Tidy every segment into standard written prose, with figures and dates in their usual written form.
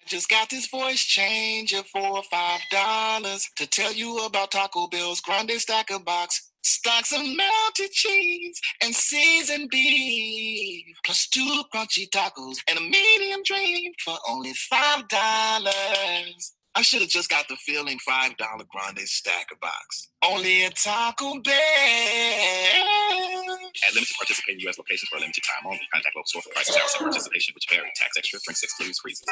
Just got this voice changer for $5 to tell you about Taco Bell's Grande Stacker Box. Stacks of melted cheese and seasoned beef, plus 2 crunchy tacos and a medium drink for only $5. I should have just got the feeling $5 Grande Stacker Box. Only at Taco Bell. At limited participating U.S. locations for a limited time only. Contact local store for prices, hours, and participation, which vary. Tax extra. Drink 6 clues freezes.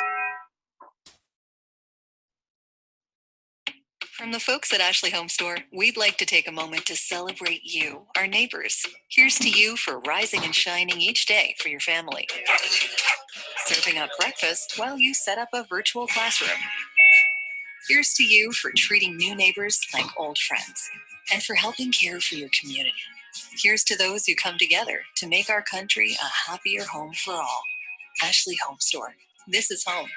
From the folks at Ashley Home Store, we'd like to take a moment to celebrate you, our neighbors. Here's to you for rising and shining each day for your family. Serving up breakfast while you set up a virtual classroom. Here's to you for treating new neighbors like old friends and for helping care for your community. Here's to those who come together to make our country a happier home for all. Ashley Home Store. This is home.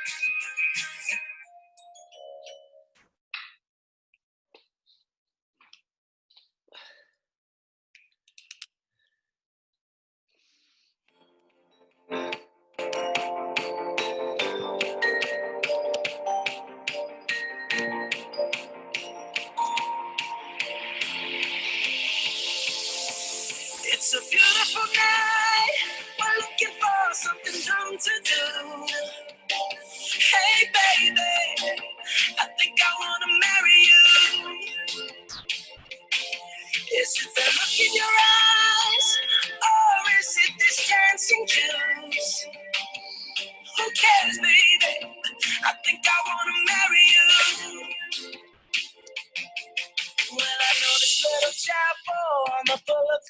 It's a beautiful night. We're looking for something dumb to do. Hey, baby, I think I want to marry you. Is it the look in your eyes, or is it this dancing juice? Who cares, baby? I think I want to marry you. Well, I know this little chapel on the bullet.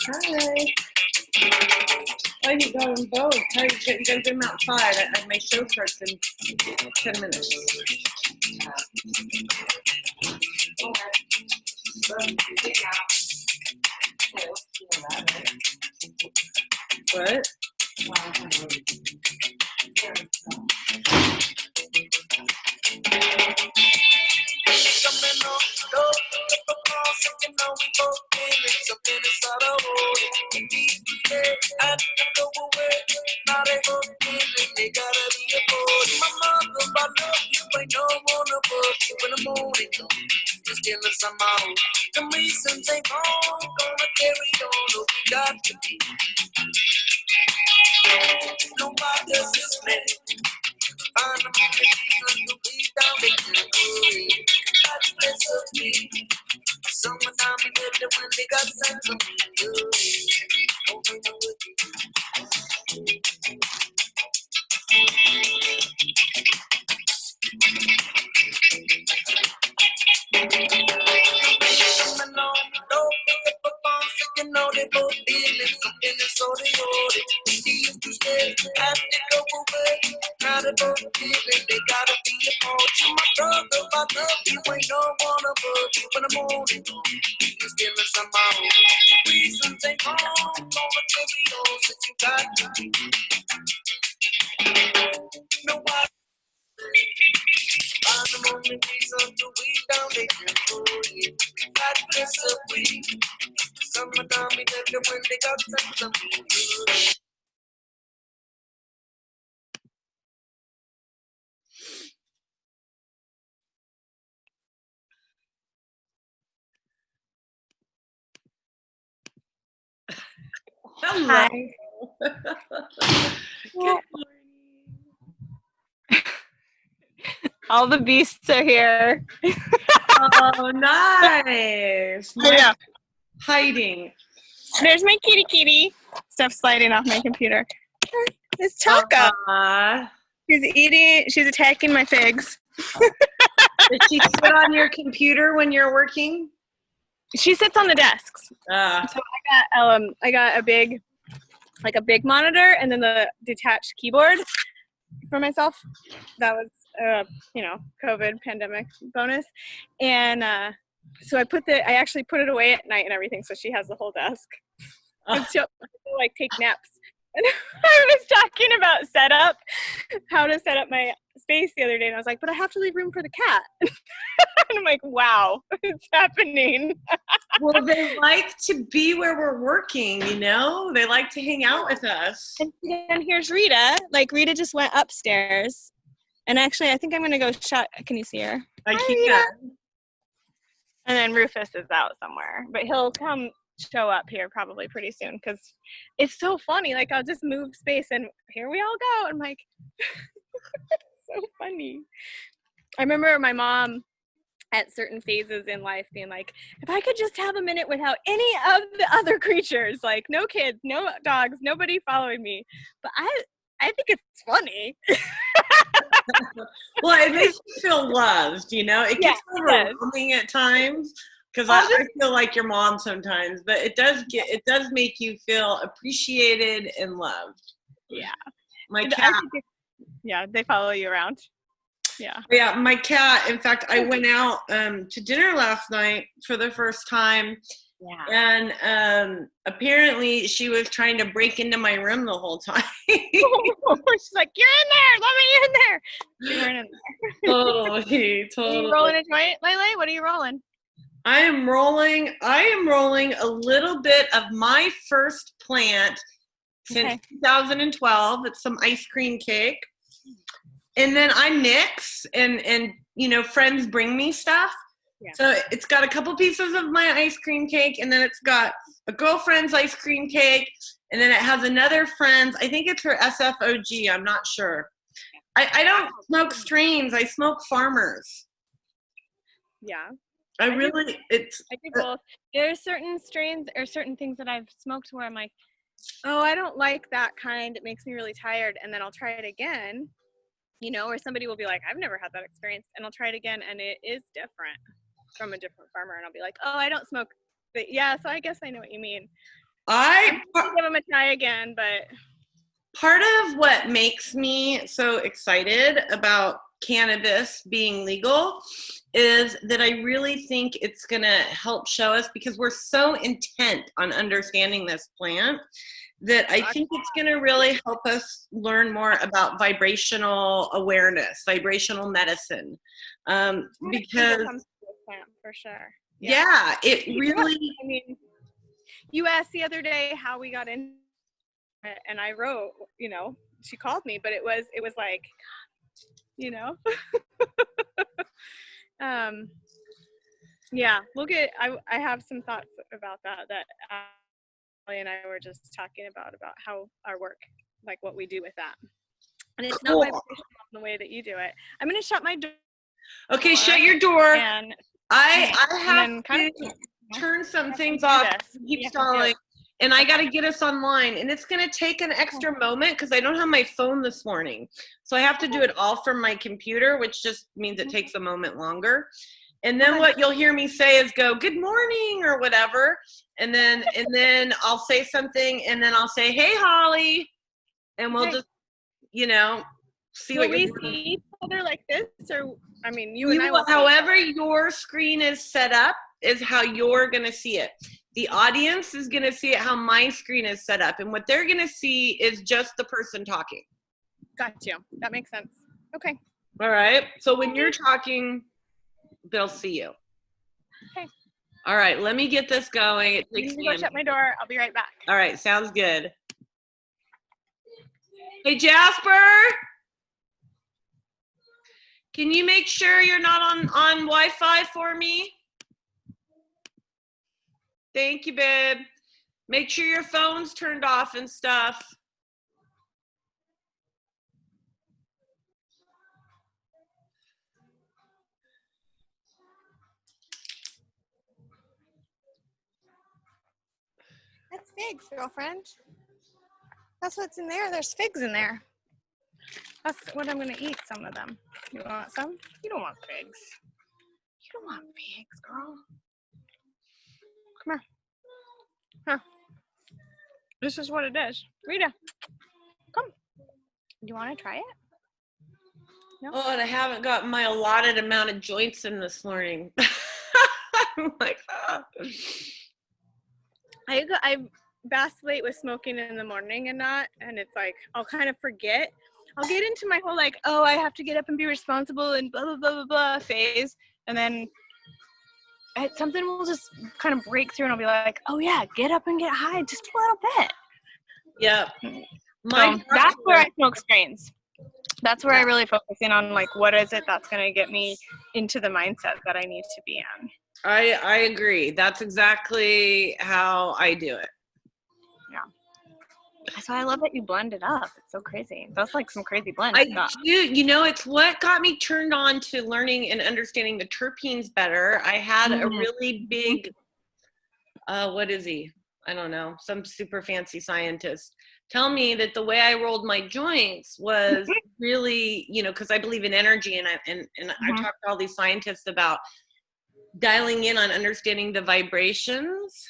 Hi. Why you going both? How you gotta get them outside. My show starts in 10 minutes. What? The reasons ain't wrong, gonna carry on, no, we got to be. Nobody does this, man. Find them on the reason to be down there. That's the place of me. Summertime, we get it when they got sense of me. You know they both feeling something so they hold it. They used to stay and they go away. Now they both feeling they gotta be a part. You my brother, I love you. Ain't no one above you in the morning. You're stealing somehow. Reasons ain't wrong. Gonna materials that you got to be. Nobody. Find the only reason to be down there for you. God bless the way. Summertime, we get it when they got sense of me. Hello. Hi. Good morning. All the beasts are here. Oh, nice. Yeah. Hiding. There's my kitty. Stuff sliding off my computer. It's Chaka. She's attacking my figs. Did she sit on your computer when you're working? She sits on the desks. So I got a big monitor and then the detached keyboard for myself. That was COVID pandemic bonus, and So I actually put it away at night and everything, so she has the whole desk. And she'll like take naps. And I was talking about how to set up my space the other day, and I was like, but I have to leave room for the cat. And I'm like, wow, it's happening. Well, they like to be where we're working, you know? They like to hang out with us. And then here's Rita. Like, Rita just went upstairs. And actually, I think I'm going to go shut. Can you see her? I Hi, can't. Rita. And then Rufus is out somewhere. But he'll come show up here probably pretty soon, because it's so funny. Like, I'll just move space and here we all go. I'm like, so funny. I remember my mom at certain phases in life being like, if I could just have a minute without any of the other creatures, like no kids, no dogs, nobody following me. But I think it's funny. Well, it makes you feel loved, you know? It gets overwhelming at times, because I feel like your mom sometimes, but it does make you feel appreciated and loved. Yeah. My cat. Yeah, they follow you around. Yeah. Yeah, my cat. In fact, I went out to dinner last night for the first time. Yeah. And apparently she was trying to break into my room the whole time. She's like, you're in there. Let me in there. She weren't in there. Totally. Are you rolling a joint, Lele? What are you rolling? I am rolling a little bit of my first plant since 2012. It's some ice cream cake. And then I mix and you know, friends bring me stuff. Yeah. So it's got a couple pieces of my ice cream cake, and then it's got a girlfriend's ice cream cake, and then it has another friend's. I think it's her SFOG. I'm not sure. I don't smoke strains. I smoke farmers. Yeah. I do both. There's certain strains or certain things that I've smoked where I'm like, oh, I don't like that kind. It makes me really tired. And then I'll try it again, you know, or somebody will be like, I've never had that experience. And I'll try it again, and it is different from a different farmer. And I'll be like, oh, I don't smoke. But yeah, so I guess I know what you mean. I'm gonna give them a try again, but. Part of what makes me so excited about cannabis being legal is that I really think it's going to help show us, because we're so intent on understanding this plant, that I think it's going to really help us learn more about vibrational awareness, vibrational medicine. Because plant for sure. Yeah, it really. I mean, you asked the other day how we got in, and I wrote, you know, she called me, but it was like, you know. Yeah, I have some thoughts about that Ali and I were just talking about how our work, like what we do with that. And it's not vibrational in the way that you do it. I'm going to shut my door. Okay, shut your door. And I have to turn some things off. Keep stalling. And I got to get us online. And it's going to take an extra moment because I don't have my phone this morning. So I have to do it all from my computer, which just means it takes a moment longer. And then what you'll hear me say is go, good morning, or whatever. And then I'll say something, and then I'll say, hey, Holly. And we'll just, you know, see what you're doing. Will we see each other like this? Or, I mean, you and I will. However your screen is set up is how you're going to see it. The audience is going to see it how my screen is set up. And what they're going to see is just the person talking. Got you. That makes sense. Okay. All right. So when you're talking, they'll see you. Okay. All right. Let me get this going. It takes me. Go shut my door. I'll be right back. All right. Sounds good. Hey, Jasper. Can you make sure you're not on Wi-Fi for me? Thank you, babe. Make sure your phone's turned off and stuff. That's figs, girlfriend. That's what's in there. There's figs in there. That's what I'm going to eat, some of them. You want some? You don't want figs. You don't want figs, girl. Come here. Huh. This is what it is. Rita, come. You want to try it? No? Oh, and I haven't got my allotted amount of joints in this morning. I'm like, I vacillate with smoking in the morning and not, and it's like I'll kind of forget. I'll get into my whole like, oh, I have to get up and be responsible and blah blah blah blah blah phase, and then something will just kind of break through, and I'll be like, oh yeah, get up and get high just a little bit. Yeah. That's where I smoke strains. That's where I really focus in on like, what is it that's going to get me into the mindset that I need to be in. I agree. That's exactly how I do it. Yeah. That's why I love that you blend it up. It's so crazy. That's like some crazy blend. I do. You know, it's what got me turned on to learning and understanding the terpenes better. I had a really big, what is he? I don't know, some super fancy scientist tell me that the way I rolled my joints was really, you know, because I believe in energy, and I talked to all these scientists about dialing in on understanding the vibrations.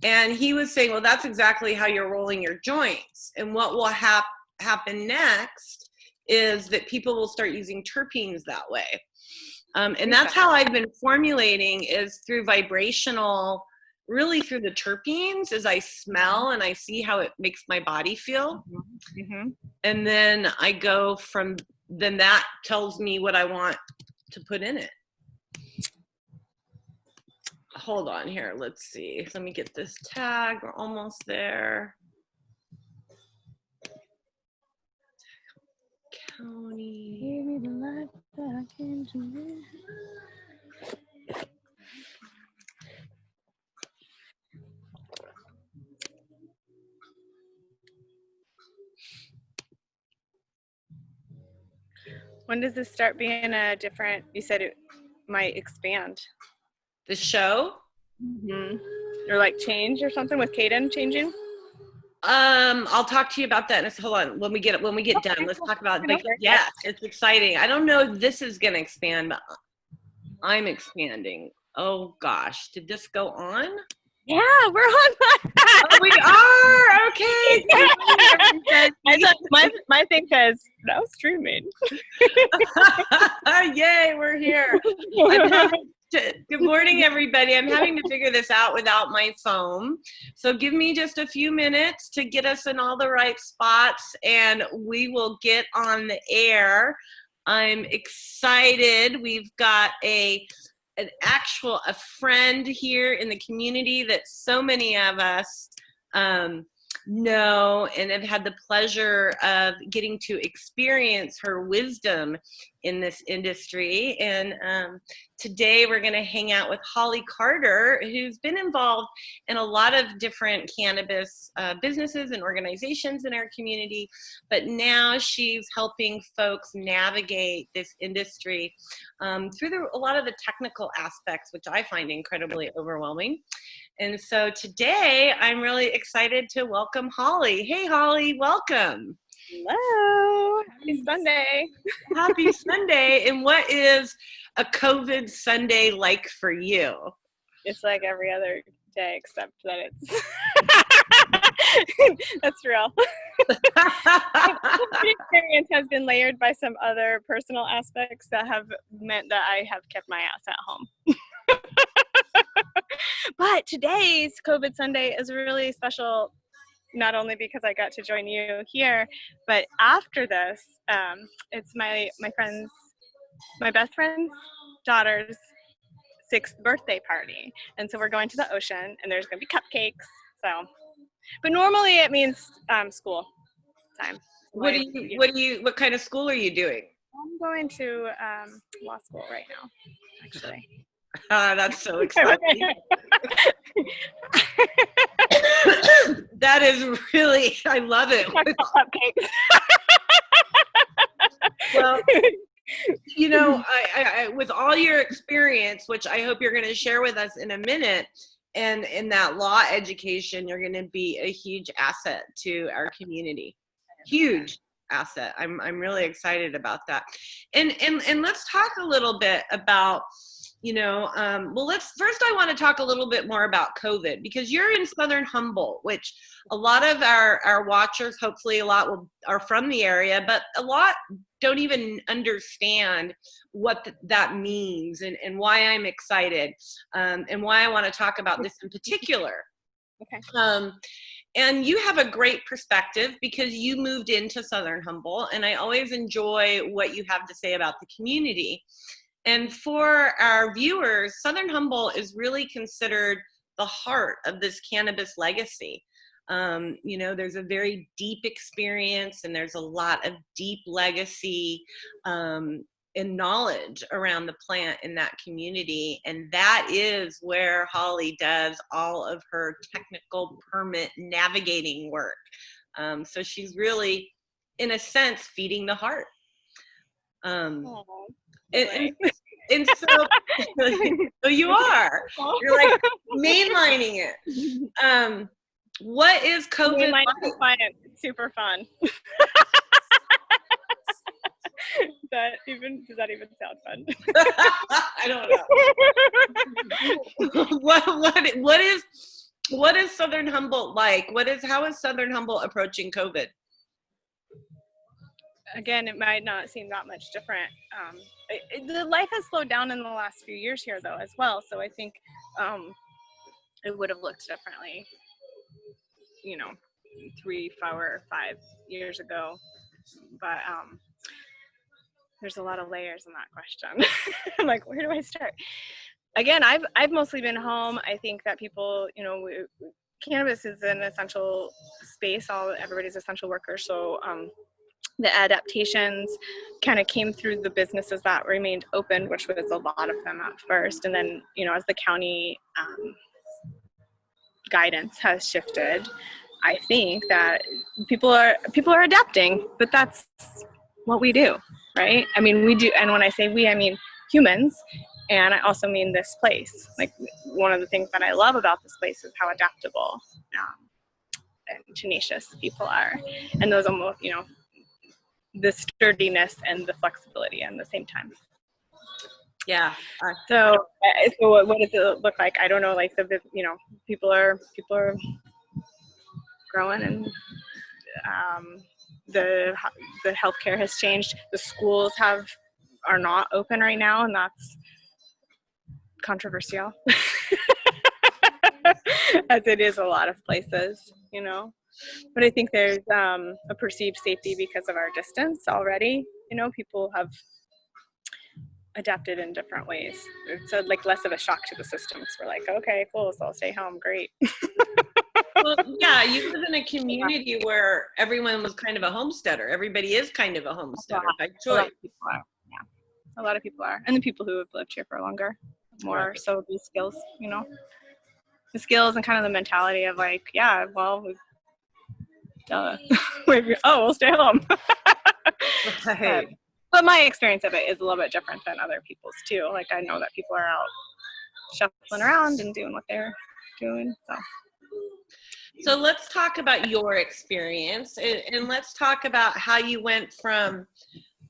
And he was saying, well, that's exactly how you're rolling your joints. And what will happen next is that people will start using terpenes that way. And that's how I've been formulating, is through vibrational, really through the terpenes, as I smell and I see how it makes my body feel. And then I go from, then that tells me what I want to put in it. Hold on here. Let's see. Let me get this tag. We're almost there. County. Give me the light back into me. When does this start being a different, you said it might expand? The show? Or like change or something with Caden changing? I'll talk to you about that. Hold on. When we get done, let's talk about it. Yes, it's exciting. I don't know if this is going to expand, but I'm expanding. Oh gosh, did this go on? Yeah, we're on that. Oh, we are. Okay. I thought my thing says now streaming. Yay, we're here. Good morning, everybody. I'm having to figure this out without my phone. So give me just a few minutes to get us in all the right spots, and we will get on the air. I'm excited. We've got a friend here in the community that so many of us know and have had the pleasure of getting to experience her wisdom in this industry. And today we're going to hang out with Holly Carter, who's been involved in a lot of different cannabis businesses and organizations in our community, but now she's helping folks navigate this industry through a lot of the technical aspects, which I find incredibly overwhelming. And so today I'm really excited to welcome Holly. Hey, Holly, welcome. Hello. Happy Sunday. Happy Sunday. And what is a COVID Sunday like for you? It's like every other day, except that it's that's real. The experience has been layered by some other personal aspects that have meant that I have kept my ass at home. But today's COVID Sunday is really special, not only because I got to join you here, but after this, it's my best friend's daughter's 6th birthday party. And so we're going to the ocean, and there's going to be cupcakes. So, but normally it means school time. What kind of school are you doing? I'm going to law school right now, actually. That's so exciting. That is really, I love it. Cupcakes. Well, you know, I with all your experience, which I hope you're going to share with us in a minute, and in that law education, you're going to be a huge asset to our community. Huge asset. I'm really excited about that. And let's talk a little bit about, you know, well, first I want to talk a little bit more about COVID, because you're in Southern Humboldt, which a lot of our watchers, hopefully a lot are from the area, but a lot don't even understand what that means and why I'm excited, and why I want to talk about this in particular. Okay. And you have a great perspective because you moved into Southern Humboldt, and I always enjoy what you have to say about the community. And for our viewers, Southern Humboldt is really considered the heart of this cannabis legacy. You know, there's a very deep experience, and there's a lot of deep legacy and knowledge around the plant in that community. And that is where Holly does all of her technical permit navigating work. So she's really, in a sense, feeding the heart. And so, so you are. You're like mainlining it. What is COVID like? It's super fun. Does that even sound fun? I don't know. What is Southern Humboldt like? How is Southern Humboldt approaching COVID? Again, it might not seem that much different. The life has slowed down in the last few years here, though, as well. So I think it would have looked differently, 3, 4, 5 years ago. But there's a lot of layers in that question. I'm like, where do I start? Again, I've mostly been home. I think that people, cannabis is an essential space. Everybody's essential workers. So the adaptations kind of came through the businesses that remained open, which was a lot of them at first. And then, as the county guidance has shifted, I think that people are adapting, but that's what we do, right? I mean, we do. And when I say we, I mean humans. And I also mean this place. Like, one of the things that I love about this place is how adaptable and tenacious people are. And those almost, the sturdiness and the flexibility at the same time. Yeah. So what does it look like? I don't know. Like people are growing, and the healthcare has changed. The schools are not open right now, and that's controversial, as it is a lot of places, But I think there's a perceived safety because of our distance already. People have adapted in different ways. It's like less of a shock to the system. So we're like, okay, cool, so I'll stay home. Great. Well, yeah, you live in a community where everyone was kind of a homesteader. Everybody is kind of a homesteader by choice. A lot of people are. And the people who have lived here for longer, more right. So the skills, the skills and kind of the mentality of like, yeah, well, we'll stay home. Right. But my experience of it is a little bit different than other people's too. Like, I know that people are out shuffling around and doing what they're doing. So let's talk about your experience, and let's talk about how you went from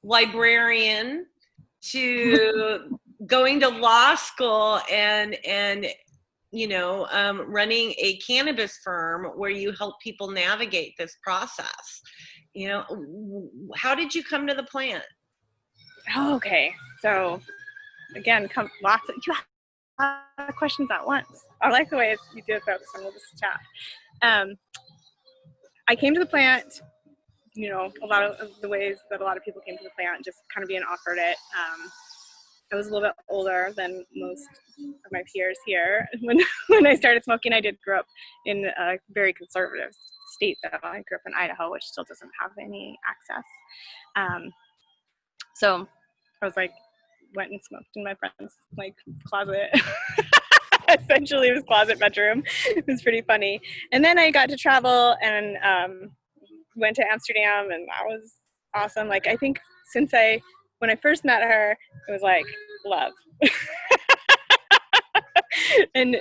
librarian to going to law school and running a cannabis firm where you help people navigate this process. How did you come to the plant? Okay, so again, lots of questions at once. I like the way you did focus on this chat. I came to the plant, a lot of the ways that a lot of people came to the plant, just kind of being offered it. I was a little bit older than most of my peers here. When I started smoking, I did grow up in a very conservative state, though. I grew up in Idaho, which still doesn't have any access. So I was went and smoked in my friend's closet. Essentially, it was closet bedroom. It was pretty funny. And then I got to travel and went to Amsterdam, and that was awesome. I think when I first met her, it was love. And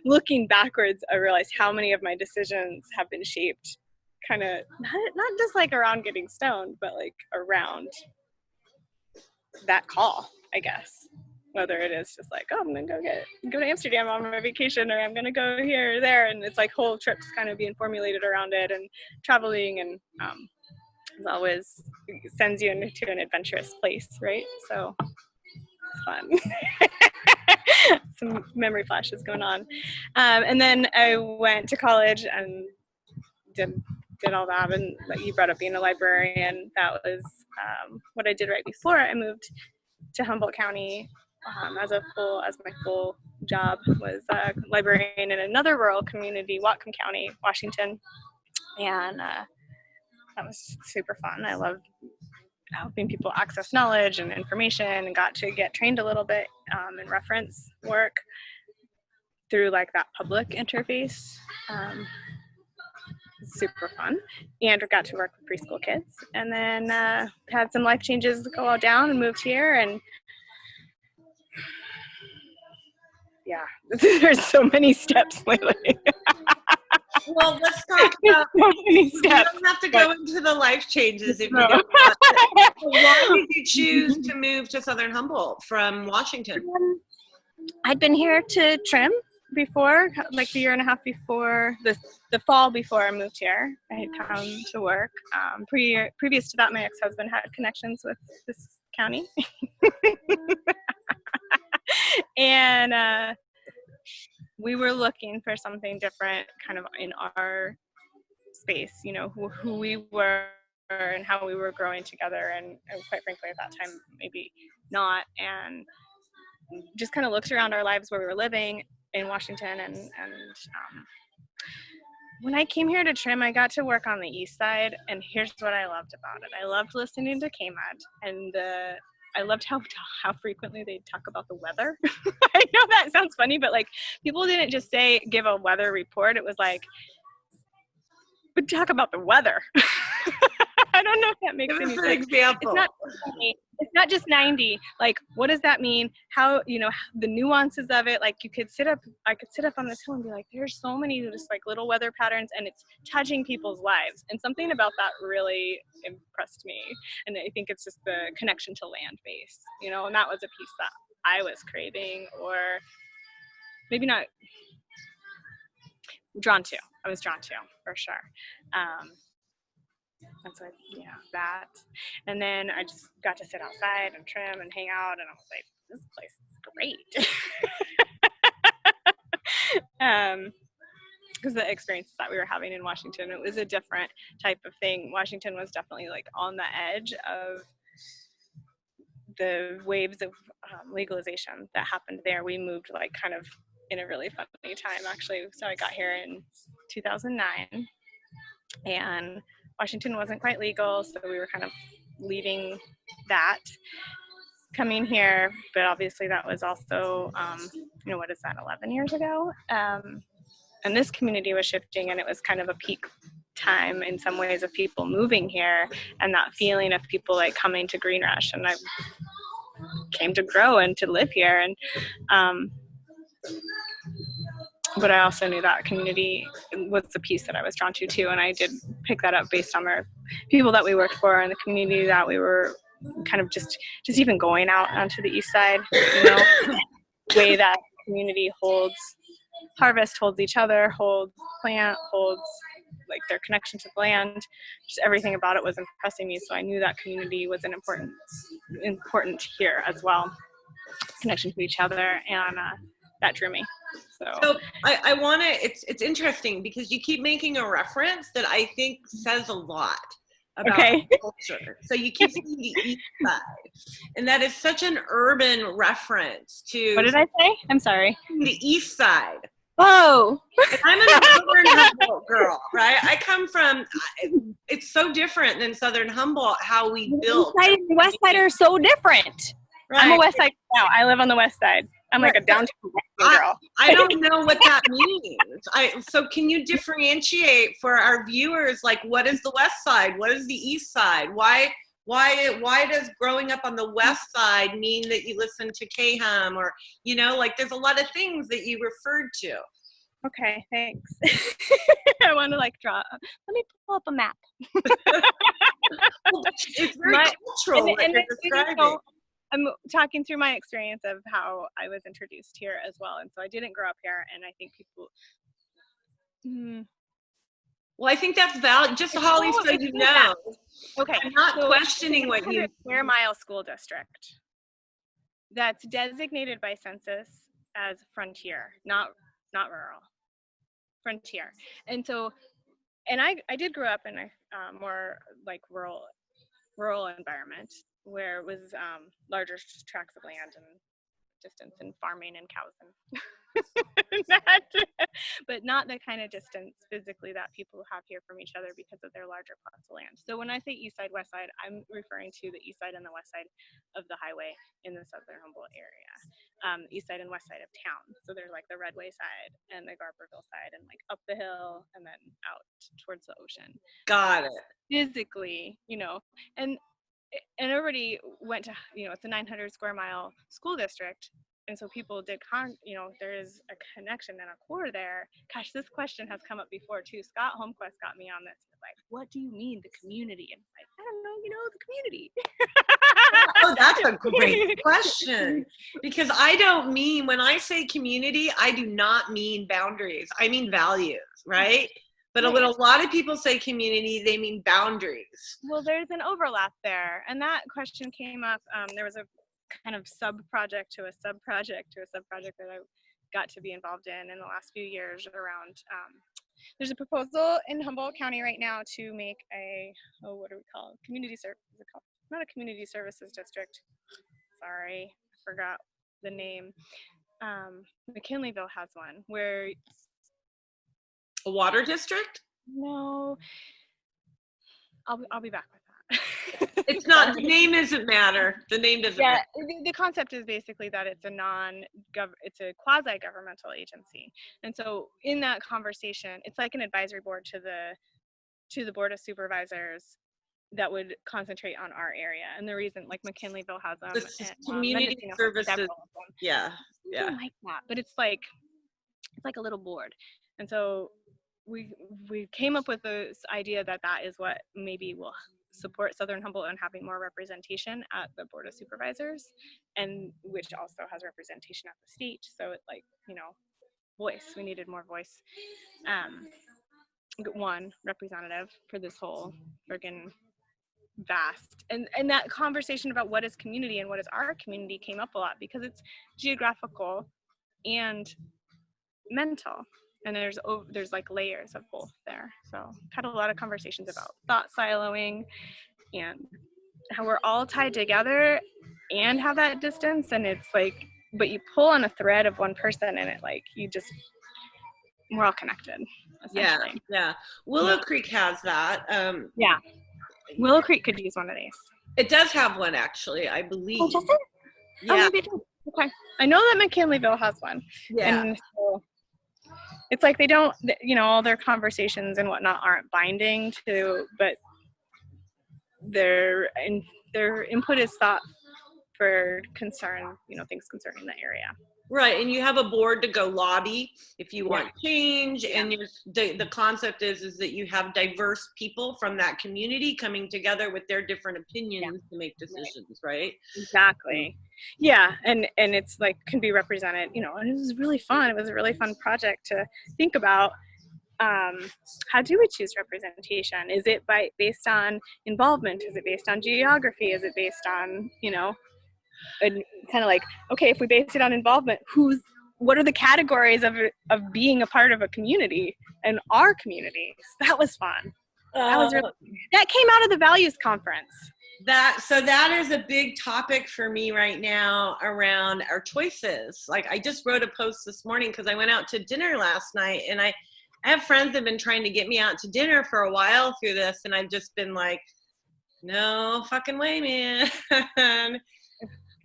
looking backwards, I realized how many of my decisions have been shaped kind of not just around getting stoned, but around that call, I guess. Whether it is just I'm going to go to Amsterdam on my vacation, or I'm going to go here or there. And it's whole trips kind of being formulated around it, and traveling and It always sends you into an adventurous place, right? So it's fun. Some memory flashes going on. And then I went to college and did all that. And you brought up being a librarian. That was what I did right before I moved to Humboldt County as my full job. Was a librarian in another rural community, Whatcom County, Washington. And that was super fun. I loved helping people access knowledge and information, and got to get trained a little bit in reference work through like that public interface. Super fun, and got to work with preschool kids, and then had some life changes go all down and moved here. And yeah, there's so many steps lately. Well, let's talk about. You don't have to go into the life changes if you don't want to. Why did you choose to move to Southern Humboldt from Washington? I'd been here to trim before, like a year and a half before, the fall before I moved here. I had come to work. Previous to that, my ex-husband had connections with this county. And we were looking for something different kind of in our space, you know, who we were and how we were growing together. And quite frankly, at that time, maybe not. And just kind of looked around our lives where we were living in Washington. And when I came here to trim, I got to work on the east side. And here's what I loved about it. I loved listening to KMAD, and I loved how frequently they talk about the weather. I know that sounds funny, but like people didn't just give a weather report. It was like, we talk about the weather. I don't know if that makes any sense. Example. It's not just 90. Like, what does that mean? How, you know, the nuances of it. Like, I could sit up on this hill and be like, there's so many just like little weather patterns, and it's touching people's lives. And something about that really impressed me. And I think it's just the connection to land base, you know, and that was a piece that I was craving, or maybe not drawn to. I was drawn to, for sure. And so, yeah, that. And then I just got to sit outside and trim and hang out, and I was like, this place is great. Because the experiences that we were having in Washington, it was a different type of thing. Washington was definitely like on the edge of the waves of legalization that happened there. We moved like kind of in a really funny time, actually. So I got here in 2009, and Washington wasn't quite legal, so we were kind of leaving that, coming here. But obviously that was also, you know, what is that, 11 years ago? And this community was shifting, and it was kind of a peak time in some ways of people moving here, and that feeling of people like coming to Green Rush. And I came to grow and to live here. And but I also knew that community was the piece that I was drawn to too, and I did pick that up based on the people that we worked for and the community that we were kind of just even going out onto the east side, you know, the way that community holds harvest, holds each other, holds plant, holds like their connection to the land. Just everything about it was impressing me, so I knew that community was an important here as well, connection to each other, and that drew me. So I want to, it's interesting because you keep making a reference that I think says a lot about culture. So you keep saying the east side, and that is such an urban reference to. What did I say? I'm sorry. The east side. Oh. And I'm a Southern Humboldt girl, right? I come from, it's so different than Southern Humboldt, how we built. The west side are so different. Right. I'm a west side now. I live on the west side. I'm like a downtown girl. I don't know what that means. So can you differentiate for our viewers, like what is the west side? What is the east side? Why does growing up on the west side mean that you listen to K-Hum, or, you know, like there's a lot of things that you referred to. Okay, thanks. I want to like draw. Let me pull up a map. Well, it's very cultural what you're describing. I'm talking through my experience of how I was introduced here as well. And so I didn't grow up here, and I think people, Well, I think that's valid. Just Holly, so you know. Okay. I'm not so questioning what you. 100 square mile school district that's designated by census as frontier, not rural. Frontier. And so, and I did grow up in a more like rural environment where it was larger tracts of land and distance and farming and cows and but not the kind of distance physically that people have here from each other because of their larger plots of land. So when I say east side, west side, I'm referring to the east side and the west side of the highway in the southern Humboldt area. East side and west side of town. So there's like the Redway side and the Garberville side and like up the hill and then out towards the ocean. Got it. Physically, and everybody went to, it's a 900 square mile school district. And so people did, there is a connection and a core there. Gosh, this question has come up before too. Scott Holmquist got me on this. Like, what do you mean the community? And like, I don't know, the community. Oh, that's a great question. Because I don't mean, when I say community, I do not mean boundaries. I mean values, right? But when a lot of people say community, they mean boundaries. Well, there's an overlap there. And that question came up. There was a kind of sub-project to a sub-project to a sub-project that I got to be involved in the last few years around, there's a proposal in Humboldt County right now to make what do we call it? Community service, is it called? Not a community services district. Sorry, I forgot the name. McKinleyville has one where. A water district? No, I'll be back with that. It's not, the name doesn't matter. The name doesn't matter. The concept is basically that it's it's a quasi-governmental agency. And so in that conversation, it's like an advisory board to the board of supervisors that would concentrate on our area. And the reason, like McKinleyville has them. This is and, community services. Yeah. Like that, but it's like a little board. And so we came up with this idea that is what maybe will support Southern Humboldt and having more representation at the Board of Supervisors, and which also has representation at the state. So it's like, voice. We needed more voice. One representative for this whole friggin' vast. And that conversation about what is community and what is our community came up a lot because it's geographical and mental. And there's like layers of both there. So had a lot of conversations about thought siloing and how we're all tied together and have that distance. And it's like, but you pull on a thread of one person and it like, we're all connected. Yeah. Willow Creek has that. Willow Creek could use one of these. It does have one actually, I believe. Oh, does it? Yeah. Oh, maybe it does. Okay. I know that McKinleyville has one. Yeah. And so it's like they don't, all their conversations and whatnot aren't binding to, but their input is thought for concern, things concerning the area. Right, and you have a board to go lobby if you want change, and the concept is that you have diverse people from that community coming together with their different opinions to make decisions, right? Exactly. Yeah, and it's like can be represented, and it was really fun. It was a really fun project to think about. How do we choose representation? Is it based on involvement? Is it based on geography? Is it based on, and kind of like, okay, if we base it on involvement, what are the categories of being a part of a community and our communities? That was fun. That came out of the values conference. So that is a big topic for me right now around our choices. Like I just wrote a post this morning because I went out to dinner last night, and I have friends that have been trying to get me out to dinner for a while through this, and I've just been like, no fucking way, man.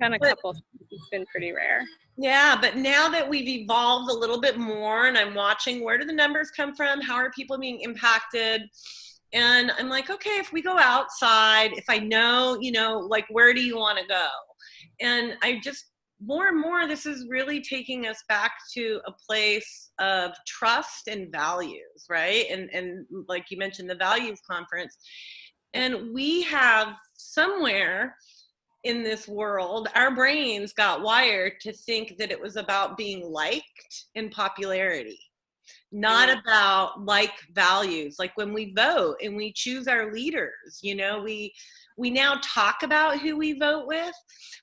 Kind of couples, it's been pretty rare. Yeah, but now that we've evolved a little bit more and I'm watching where do the numbers come from, how are people being impacted, and I'm like, okay, if we go outside, if I know, like where do you want to go? And I just more and more this is really taking us back to a place of trust and values, right? And like you mentioned, the values conference, and we have somewhere in this world, our brains got wired to think that it was about being liked and popularity. not about like values. Like when we vote and we choose our leaders, you know, we now talk about who we vote with.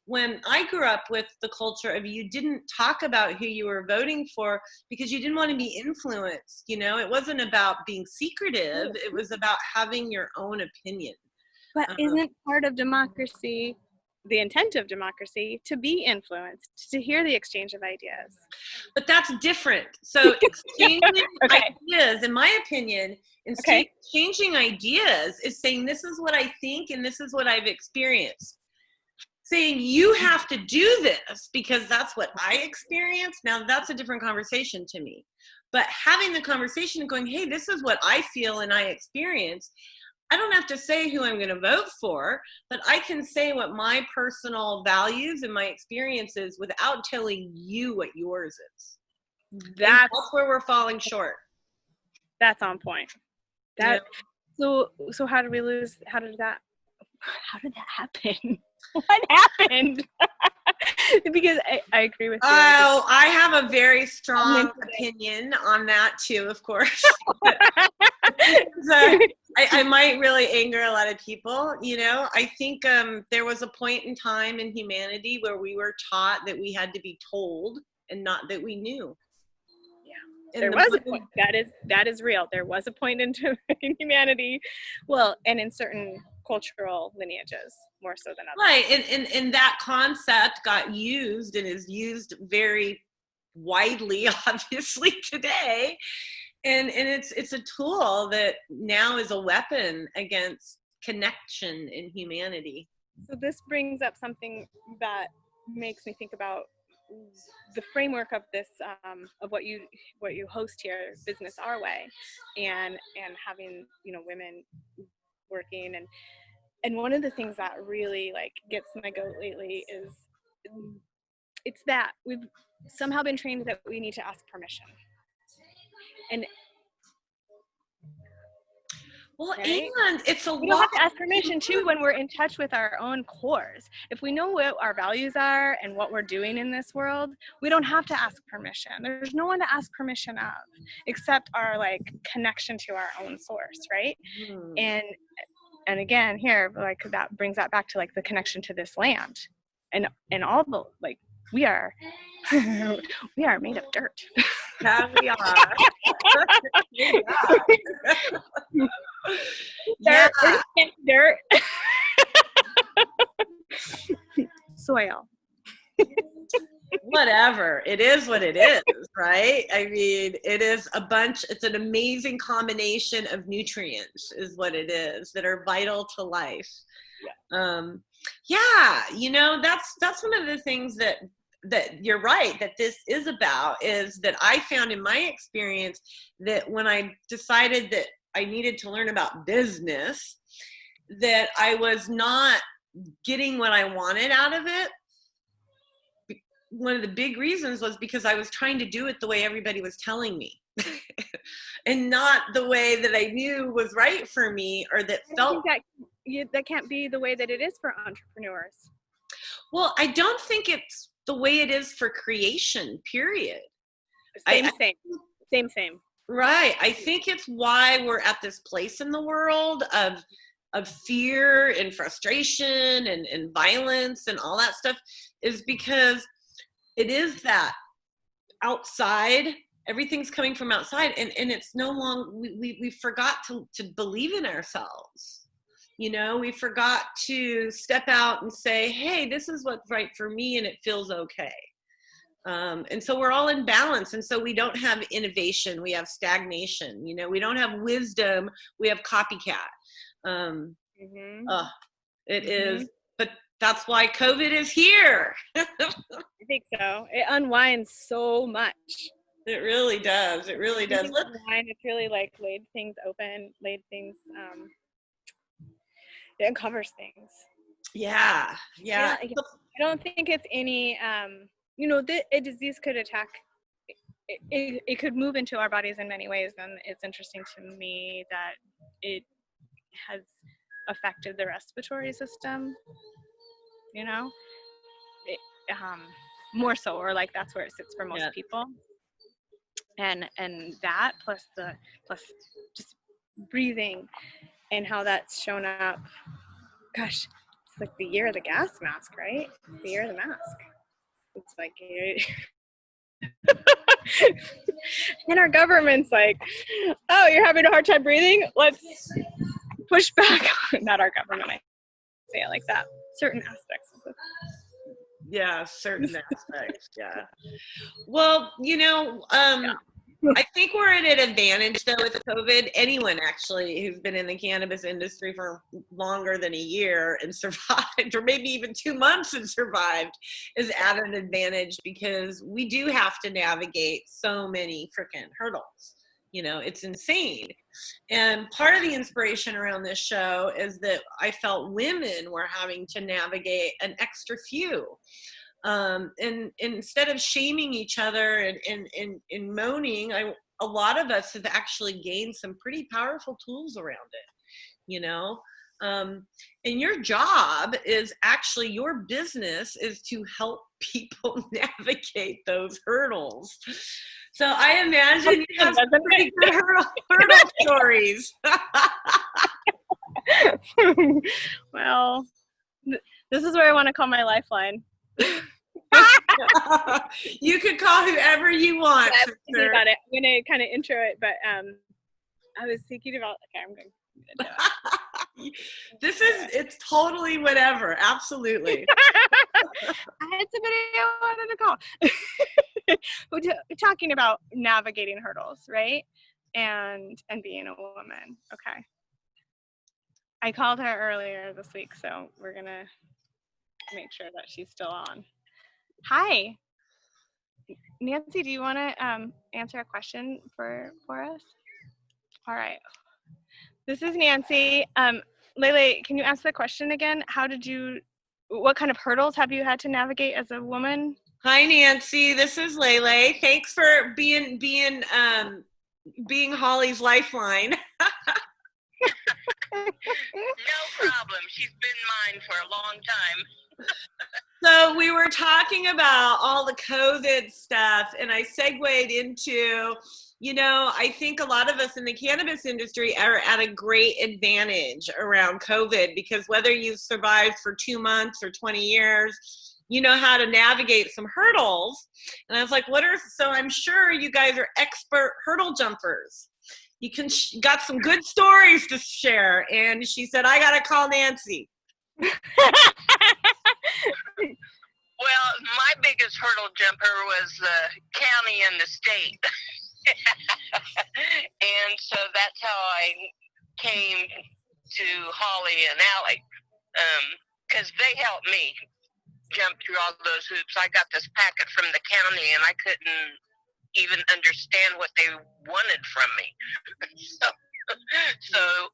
When I grew up with the culture of you didn't talk about who you were voting for because you didn't want to be influenced. You know, it wasn't about being secretive. It was about having your own opinion. But isn't part of democracy, the intent of democracy, to be influenced, to hear the exchange of ideas? But that's different. So exchanging ideas, in my opinion, exchanging ideas is saying this is what I think and this is what I've experienced. Saying you have to do this because that's what I experienced, now that's a different conversation to me. But having the conversation and going, hey, this is what I feel and I experience, I don't have to say who I'm going to vote for, but I can say what my personal values and my experience is without telling you what yours is. That's where we're falling short. That's on point. So how did we lose? How did that happen? What happened? Because I agree with you. Oh, I have a very strong opinion on that too, of course. So I might really anger a lot of people. You know, I think there was a point in time in humanity where we were taught that we had to be told and not that we knew. Yeah, there was a point. That is real. There was a point in humanity, well, and in certain cultural lineages more so than others. Right, and that concept got used and is used very widely, obviously, today. And it's a tool that now is a weapon against connection in humanity. So this brings up something that makes me think about the framework of this, of what you host here, Business Our Way, and having, you know, women working, and one of the things that really like gets my goat lately is it's that we've somehow been trained that we need to ask permission. And well, right? And it's a lot. We don't have to ask permission too when we're in touch with our own cores. If we know what our values are and what we're doing in this world, we don't have to ask permission. There's no one to ask permission of except our like connection to our own source, right? And again, here, like that brings that back to like the connection to this land, and all the like we are made of dirt. Yeah, we are. Dirt. Soil. Whatever. It is what it is, right? I mean, it's an amazing combination of nutrients is what it is that are vital to life. Yeah, you know, that's one of the things that you're right, that this is about, is that I found in my experience that when I decided that I needed to learn about business, that I was not getting what I wanted out of it. One of the big reasons was because I was trying to do it the way everybody was telling me and not the way that I knew was right for me or that felt. That can't be the way that it is for entrepreneurs. Well, I don't think it's the way it is for creation, period. Same. Right. I think it's why we're at this place in the world of fear and frustration and violence and all that stuff, is because it is that outside, everything's coming from outside, and it's no longer, we forgot to believe in ourselves. You know, we forgot to step out and say, hey, this is what's right for me and it feels okay. And so we're all in balance, and so we don't have innovation, we have stagnation. You know, we don't have wisdom, we have copycat. It is, but that's why COVID is here. I think so. It unwinds so much. It really does. It really does. It's really like laid things open, it uncovers things. Yeah. I don't think it's any, you know, a disease could attack, it could move into our bodies in many ways, and it's interesting to me that it has affected the respiratory system, you know, more so, or like that's where it sits for most people. and that plus just breathing and how that's shown up. Gosh, it's like the year of the gas mask, right? The year of the mask. It's like, and our government's like, oh, you're having a hard time breathing? Let's push back. Not our government, I say it like that. Certain aspects of it. Yeah, certain aspects. Yeah. Well, I think we're at an advantage though with COVID. Anyone actually who's been in the cannabis industry for longer than a year and survived, or maybe even 2 months and survived, is at an advantage because we do have to navigate so many freaking hurdles. It's insane. And part of the inspiration around this show is that I felt women were having to navigate an extra few. And instead of shaming each other and moaning, a lot of us have actually gained some pretty powerful tools around it, and your job is actually, your business is to help people navigate those hurdles. So I imagine you have some pretty good hurdle stories. Well, this is where I want to call my lifeline. You could call whoever you want. I'm thinking about it. I'm going to kind of intro it, but I was thinking about, okay, I'm going to do it. It's totally whatever. Absolutely. I had somebody I wanted to call. We're talking about navigating hurdles, right? And being a woman. Okay. I called her earlier this week, so we're going to make sure that she's still on. Hi. Nancy, do you want to answer a question for us? All right. This is Nancy. Lele, can you ask the question again? What kind of hurdles have you had to navigate as a woman? Hi, Nancy. This is Lele. Thanks for being Holly's lifeline. No problem. She's been mine for a long time. So we were talking about all the COVID stuff, and I segued into, I think a lot of us in the cannabis industry are at a great advantage around COVID, because whether you've survived for 2 months or 20 years, you know how to navigate some hurdles. And I was like, so I'm sure you guys are expert hurdle jumpers. You got some good stories to share. And she said, I got to call Nancy. Well, my biggest hurdle jumper was the county and the state. And so that's how I came to Holly and Alec, because they helped me jump through all those hoops. I got this packet from the county and I couldn't even understand what they wanted from me. So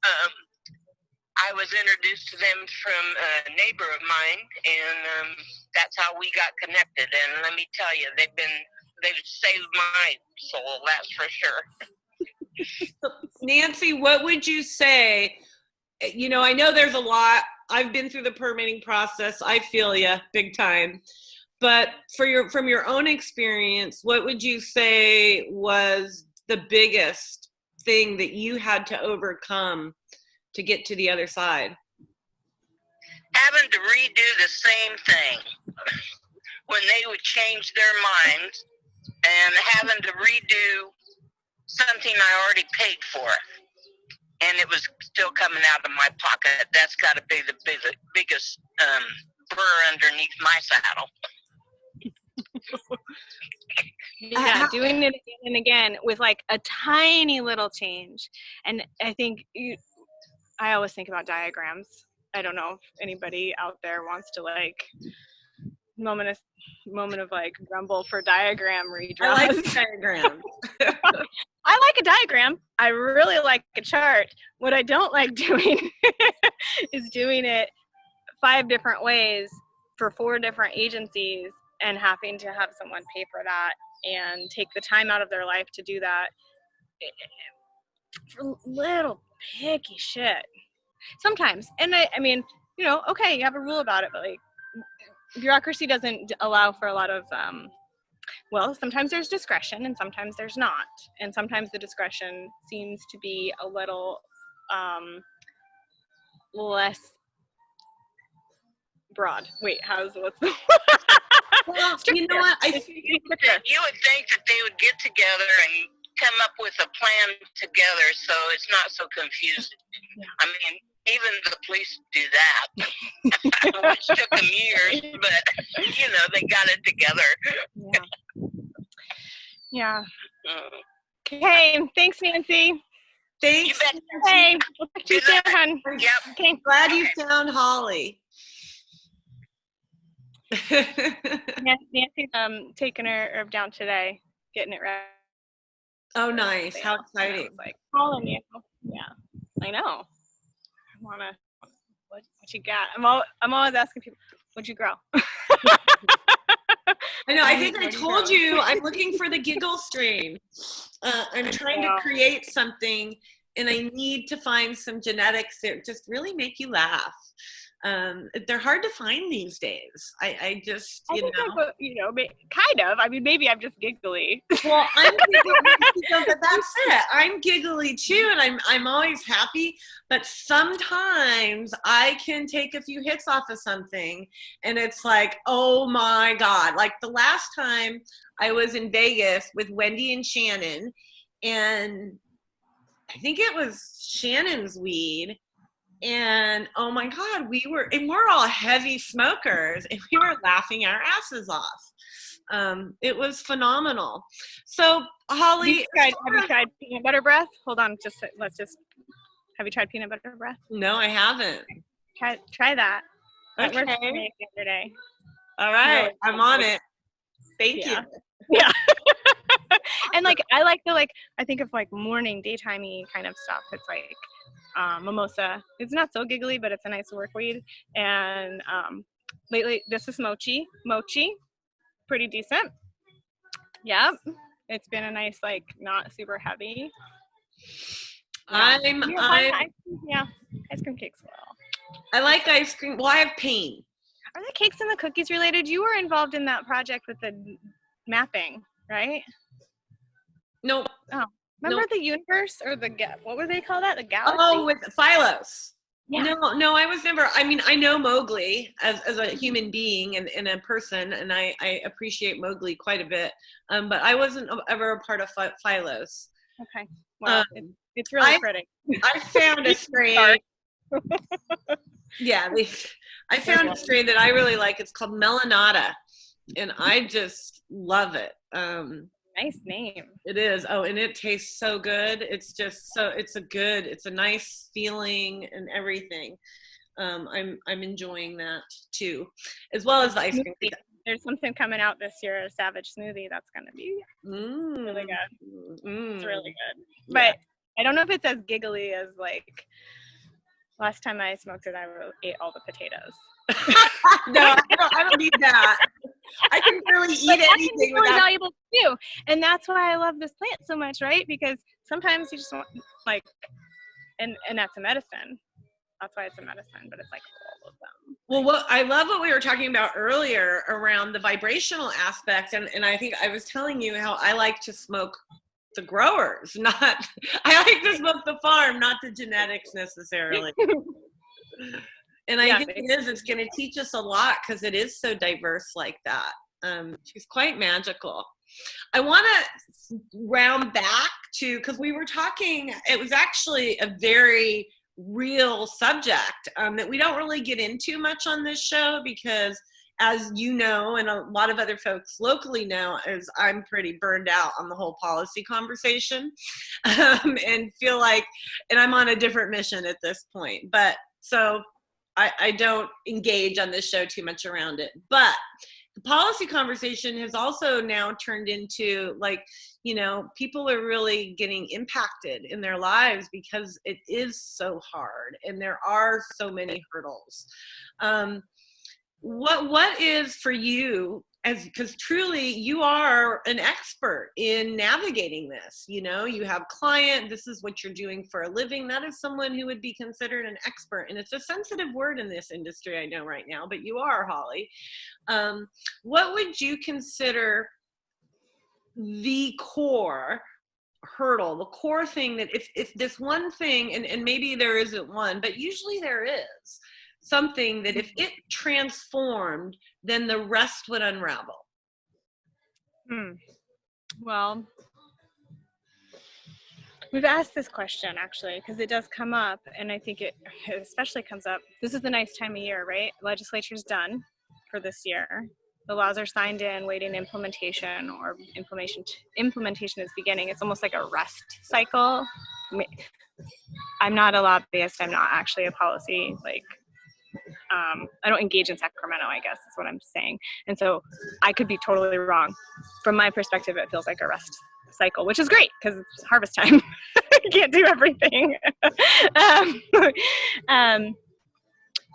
I was introduced to them from a neighbor of mine, and that's how we got connected. And let me tell you, they've saved my soul, that's for sure. Nancy, what would you say? I know there's a lot. I've been through the permitting process. I feel you big time. But from your own experience, what would you say was the biggest thing that you had to overcome to get to the other side? Having to redo the same thing when they would change their minds, and having to redo something I already paid for, and it was still coming out of my pocket. That's got to be the biggest burr underneath my saddle. Yeah, doing it again and again with like a tiny little change. And I think I always think about diagrams. I don't know if anybody out there wants to like moment of like grumble for diagram redraws. I like diagrams. I like a diagram. I really like a chart. What I don't like doing is doing it 5 different ways for 4 different agencies and having to have someone pay for that and take the time out of their life to do that for little picky shit. Sometimes. And I mean, okay, you have a rule about it, but like bureaucracy doesn't allow for a lot of Well, sometimes there's discretion and sometimes there's not. And sometimes the discretion seems to be a little less broad. Wait, what's the Well, you know what? You would think that they would get together and come up with a plan together so it's not so confusing. Yeah. I mean, even the police do that, which took them years, but, they got it together. Yeah. Yeah. Okay, thanks, Nancy. Thanks. You bet. Hey, we'll talk to you soon, hon. Yep. Okay. Glad you found Holly. Nancy's taking her herb down today, getting it ready. Oh, nice. How I exciting. was like, calling you. Yeah, I know. I wanna. What you got? I'm always asking people, what'd you grow? I know. I think I told you I'm looking for the giggle strain. I'm trying to create something, and I need to find some genetics that just really make you laugh. They're hard to find these days. I just, I think kind of. I mean, maybe I'm just giggly. Well, I'm giggly, but that's it. I'm giggly too, and I'm always happy. But sometimes I can take a few hits off of something, and it's like, oh my God! Like the last time I was in Vegas with Wendy and Shannon, and I think it was Shannon's weed. And oh my God, we're all heavy smokers, and we were laughing our asses off. It was phenomenal. So Holly, have you tried peanut butter breath? Hold on, have you tried peanut butter breath? No, I haven't. Try that. That Okay. worked for me the other day. All right, I'm on it. Thank you. Yeah. And I like I think of morning, daytimey kind of stuff. It's like mimosa. It's not so giggly, but it's a nice work weed. And lately, this is mochi, pretty decent. Yep, it's been a nice not super heavy. Yeah. Ice cream cakes well. I like ice cream. Well, I have pain. Are the cakes and the cookies related? You were involved in that project with the mapping, right? No. Oh. Remember the universe or what would they call that? The galaxy? Oh, with Phylos. Yeah. No, I was never, I know Mowgli as a human being and a person, and I appreciate Mowgli quite a bit. But I wasn't ever a part of Phylos. Okay. Well, it's really pretty. I found a strain. Yeah, I found a strain that I really like. It's called Melanata, and I just love it. Nice name. It is. Oh, and it tastes so good. It's just it's a nice feeling and everything. I'm enjoying that too, as well as the ice cream. There's something coming out this year, a Savage smoothie that's going to be really good. It's really good. But I don't know if it's as giggly as last time I smoked it, I ate all the potatoes. No, I don't need that. I can really eat anything without. Really valuable too, and that's why I love this plant so much, right? Because sometimes you just want and that's a medicine. That's why it's a medicine, but it's all of them. Well, I love what we were talking about earlier around the vibrational aspect, and I think I was telling you how I like to smoke the growers, I like to smoke the farm, not the genetics necessarily. And I think it's going to teach us a lot because it is so diverse like that. She's quite magical. I want to round back to, because we were talking, it was actually a very real subject that we don't really get into much on this show because, as you know, and a lot of other folks locally know, is I'm pretty burned out on the whole policy conversation and feel like, and I'm on a different mission at this point. But so I don't engage on this show too much around it. But the policy conversation has also now turned into people are really getting impacted in their lives because it is so hard and there are so many hurdles. What is for you, because truly you are an expert in navigating this, you have client, this is what you're doing for a living. That is someone who would be considered an expert. And it's a sensitive word in this industry, I know right now, but you are, Holly. What would you consider the core hurdle, the core thing that if this one thing, and maybe there isn't one, but usually there is something that if it transformed, then the rest would unravel. Well, we've asked this question actually because it does come up, and I think it especially comes up. This is the nice time of year, right? Legislature's done for this year. The laws are signed in, waiting implementation, or implementation is beginning. It's almost like a rest cycle. I'm not a lobbyist. I'm not actually a policy, I don't engage in Sacramento, I guess is what I'm saying. And so I could be totally wrong. From my perspective, it feels like a rest cycle, which is great because it's harvest time. You can't do everything.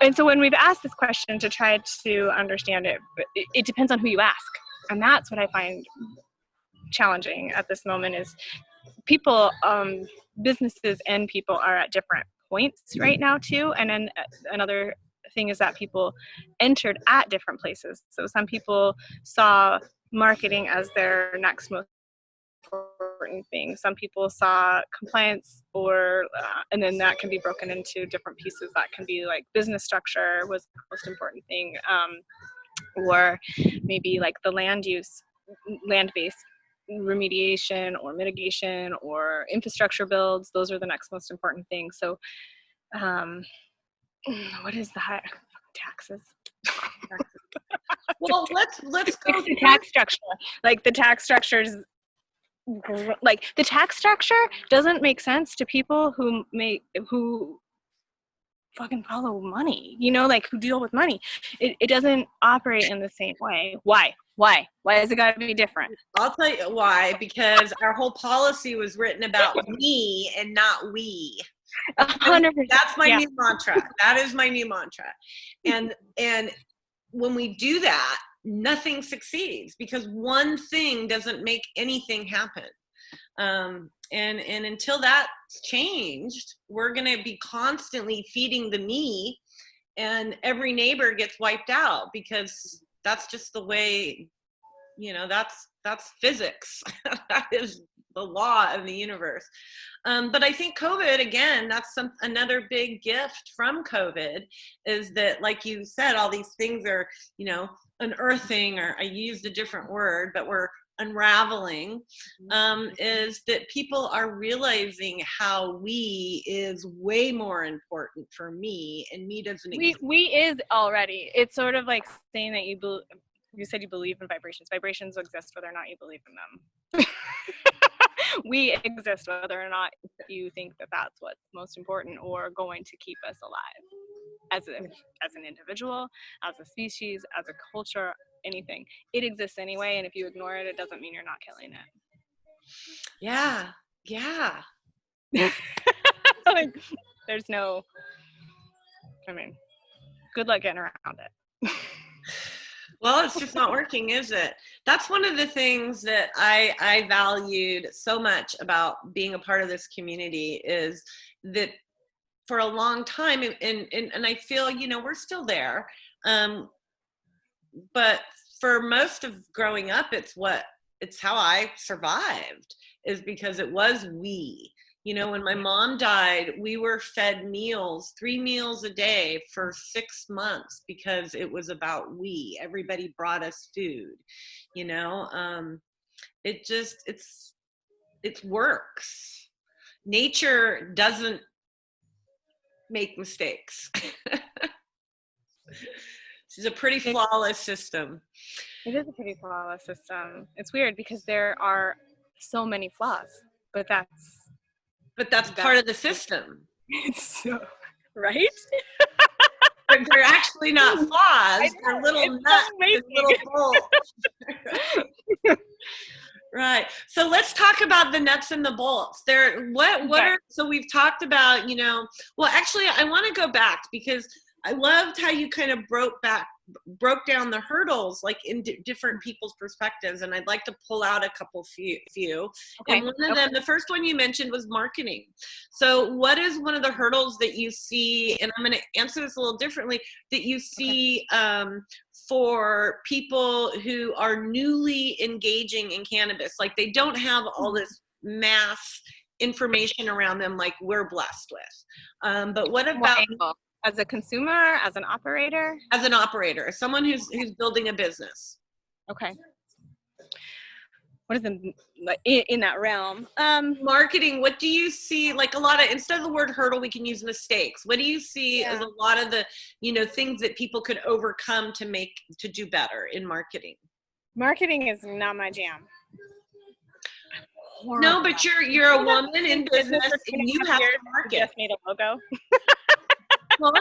And so when we've asked this question to try to understand it, it depends on who you ask. And that's what I find challenging at this moment is people, businesses and people are at different points right now too. And then another thing is that people entered at different places. So some people saw marketing as their next most important thing. Some people saw compliance, and then that can be broken into different pieces. That can be like business structure was the most important thing, or maybe like the land-based remediation or mitigation or infrastructure builds. Those are the next most important things. So what is the taxes? Well, let's go the tax structure. Like the tax structures, like the tax structure doesn't make sense to people who fucking follow money, like who deal with money. It doesn't operate in the same way. Why has it got to be different? I'll tell you why, because our whole policy was written about me and not we. 100%. That's my new mantra. That is my new mantra. And when we do that, nothing succeeds because one thing doesn't make anything happen. And until that's changed, we're going to be constantly feeding the me, and every neighbor gets wiped out because that's just the way, that's physics. That is the law of the universe. But I think COVID, again, that's another big gift from COVID is that, like you said, all these things are, unearthing, or I used a different word, but we're unraveling, is that people are realizing how we is way more important for me, and me doesn't exist. We is already. It's sort of like saying that you said you believe in vibrations. Vibrations exist whether or not you believe in them. We exist whether or not you think that that's what's most important or going to keep us alive as an individual, as a species, as a culture, anything. It exists anyway, and if you ignore it, it doesn't mean you're not killing it. Yeah. Like, there's no, good luck getting around it. Well, it's just not working, is it? That's one of the things that I valued so much about being a part of this community is that for a long time, and I feel, we're still there. But for most of growing up, it's how I survived, is because it was we. When my mom died, we were fed 3 meals a day for 6 months because it was about we. Everybody brought us food, it works. Nature doesn't make mistakes. It's a pretty flawless system. It is a pretty flawless system. It's weird because there are so many flaws, but that's part of the system. It's so, right? But they're actually not flaws. They're little nuts and little bolts. Right. So let's talk about the nuts and the bolts. So we've talked about, well, actually I want to go back because I loved how you kind of broke broke down the hurdles like in different people's perspectives, and I'd like to pull out a couple few. Okay. And one of them, the first one you mentioned was marketing. So what is one of the hurdles that you see, and I'm going to answer this a little differently, that you see for people who are newly engaging in cannabis? Like they don't have all this mass information around them like we're blessed with. But what about as a consumer, as an operator? As an operator, as someone who's building a business. Okay. What is in that realm? Marketing, what do you see, like a lot of, instead of the word hurdle, we can use mistakes. What do you see as a lot of the, things that people could overcome to do better in marketing? Marketing is not my jam. No, but you're a woman in business and you have to market. Just made a logo. Well,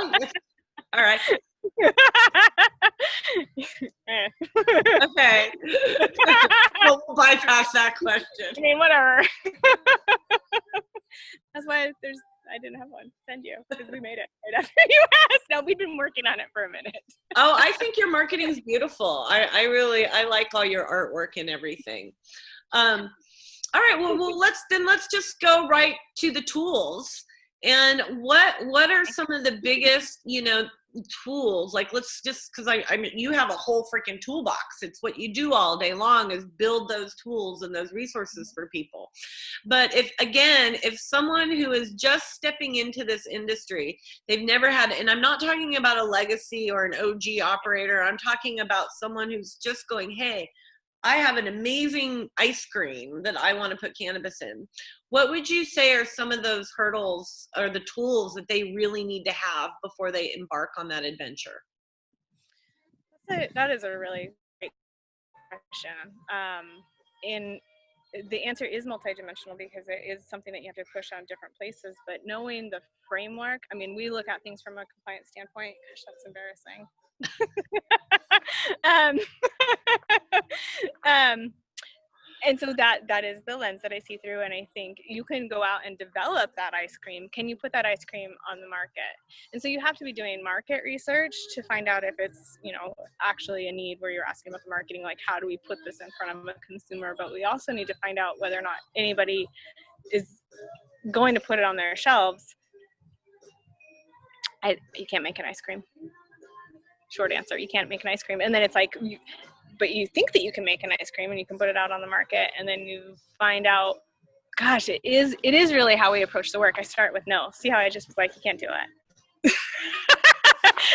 all right. Okay. We'll bypass that question. I mean, whatever. That's why I didn't have one to send you, because we made it right after you asked. No, we've been working on it for a minute. Oh, I think your marketing is beautiful. I like all your artwork and everything. All right, well let's just go right to the tools. And what are some of the biggest, tools? Like, let's just, because I mean, you have a whole freaking toolbox. It's what you do all day long is build those tools and those resources for people. But if someone who is just stepping into this industry, they've never had, and I'm not talking about a legacy or an OG operator, I'm talking about someone who's just going, hey, I have an amazing ice cream that I want to put cannabis in. What would you say are some of those hurdles or the tools that they really need to have before they embark on that adventure? That is a really great question. The answer is multidimensional because it is something that you have to push on different places, but knowing the framework, I mean, we look at things from a compliance standpoint. Gosh, that's embarrassing. And so that is the lens that I see through, and I think you can go out and develop that ice cream. Can you put that ice cream on the market? And so you have to be doing market research to find out if it's, actually a need where you're asking about the marketing, like how do we put this in front of a consumer? But we also need to find out whether or not anybody is going to put it on their shelves. You can't make an ice cream. Short answer, you can't make an ice cream. And then it's like, but you think that you can make an ice cream and you can put it out on the market, and then you find out, gosh, it is really how we approach the work. I start with no. See how I just was like, you can't do it.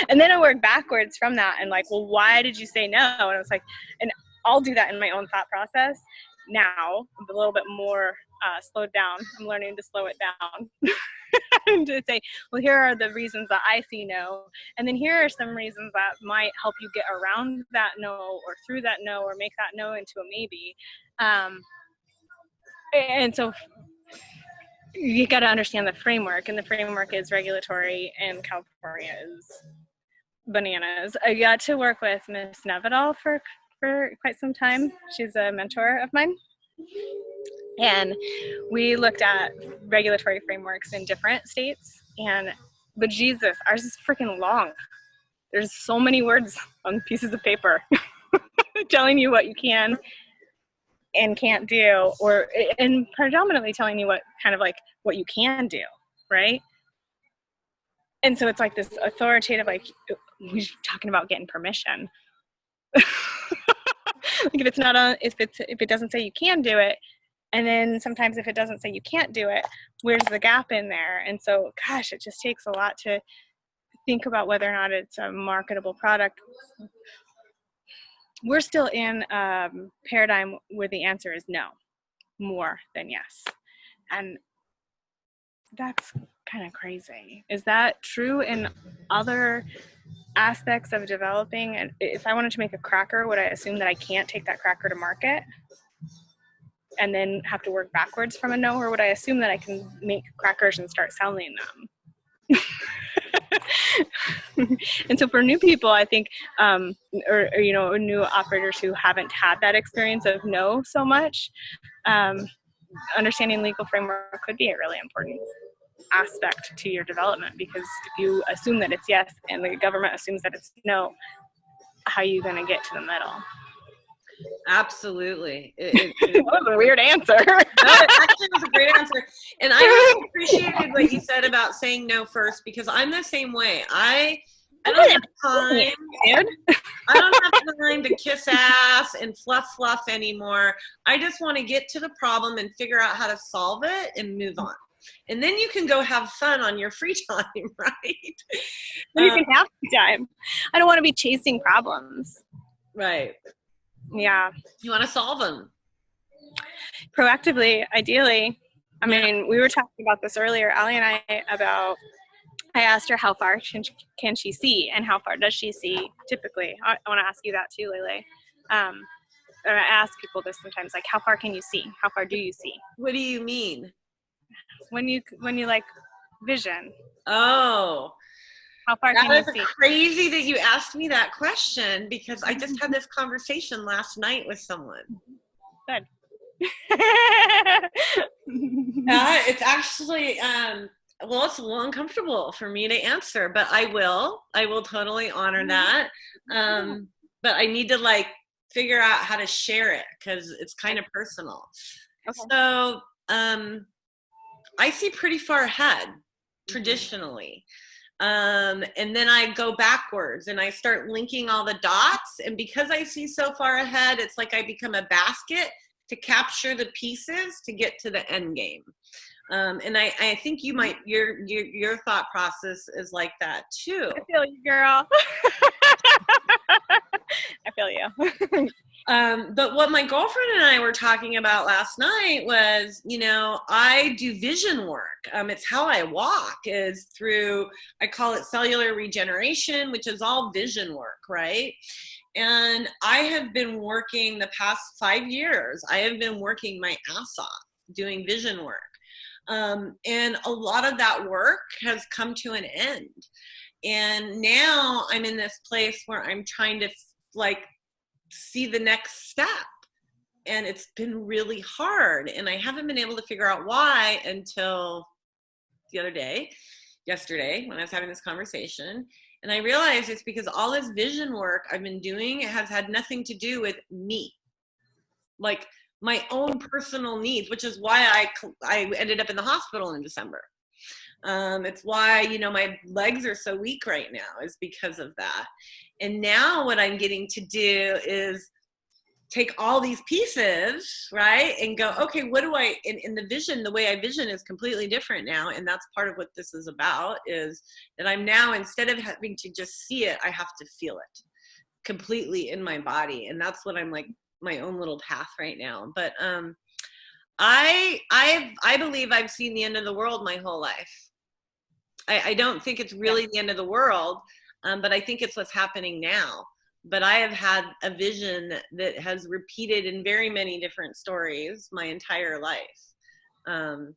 And then I work backwards from that and like, well, why did you say no? And I was like, and I'll do that in my own thought process. Now I'm a little bit more slowed down. I'm learning to slow it down. And to say, well, here are the reasons that I see no, and then here are some reasons that might help you get around that no or through that no or make that no into a maybe. And so you got to understand the framework, and the framework is regulatory, and California is bananas. I got to work with Miss Nevedal for quite some time. She's a mentor of mine. And we looked at regulatory frameworks in different states, but Jesus, ours is freaking long. There's so many words on pieces of paper telling you what you can and can't do, and predominantly telling you what you can do, right? And so it's like this authoritative, like we're talking about getting permission. Like if it doesn't say you can do it, and then sometimes if it doesn't say you can't do it, where's the gap in there? And so, gosh, it just takes a lot to think about whether or not it's a marketable product. We're still in a paradigm where the answer is no, more than yes. And that's kind of crazy. Is that true in other aspects of developing? And if I wanted to make a cracker, would I assume that I can't take that cracker to market and then have to work backwards from a no, or would I assume that I can make crackers and start selling them? And so for new people, I think, or new operators who haven't had that experience of no so much, understanding legal framework could be a really important aspect to your development, because if you assume that it's yes and the government assumes that it's no, how are you going to get to the middle? Absolutely. That was a weird answer. No, it actually was a great answer. And I really appreciated what you said about saying no first, because I'm the same way. I don't have time. I don't have time to kiss ass and fluff anymore. I just want to get to the problem and figure out how to solve it and move on. And then you can go have fun on your free time, right? You can have free time. I don't want to be chasing problems. Right. Yeah. You want to solve them. Proactively, ideally. I mean, we were talking about this earlier, Allie and I asked her how far can she see, and how far does she see typically. I want to ask you that too, Lele. Or I ask people this sometimes, like, how far can you see? How far do you see? What do you mean? When you like vision. Oh. How far can you see? That is crazy that you asked me that question, because I just had this conversation last night with someone. Good. It's actually, well, it's a little uncomfortable for me to answer, but I will totally honor that. But I need to like figure out how to share it, because it's kind of personal. Okay. So, I see pretty far ahead traditionally. And then I go backwards and I start linking all the dots. And because I see so far ahead, it's like I become a basket to capture the pieces to get to the end game. And I think you might, your thought process is like that too. I feel you, girl. I feel you. But what my girlfriend and I were talking about last night was, you know, I do vision work. It's how I walk, is through, I call it cellular regeneration, which is all vision work, right? And I have been working the past 5 years. I have been working my ass off doing vision work. And a lot of that work has come to an end. And now I'm in this place where I'm trying to like see the next step. And it's been really hard. And I haven't been able to figure out why until the other day, yesterday, when I was having this conversation. And I realized it's because all this vision work I've been doing has had nothing to do with me. Like my own personal needs, which is why I ended up in the hospital in December. It's why, you know, my legs are so weak right now, is because of that. And now what I'm getting to do is take all these pieces, right, and go, okay, what do I, in the vision, the way I vision is completely different now. And that's part of what this is about, is that I'm now, instead of having to just see it, I have to feel it completely in my body. And that's what I'm like, my own little path right now. But I believe I've seen the end of the world my whole life. I don't think it's really the end of the world, but I think it's what's happening now. But I have had a vision that has repeated in very many different stories my entire life. And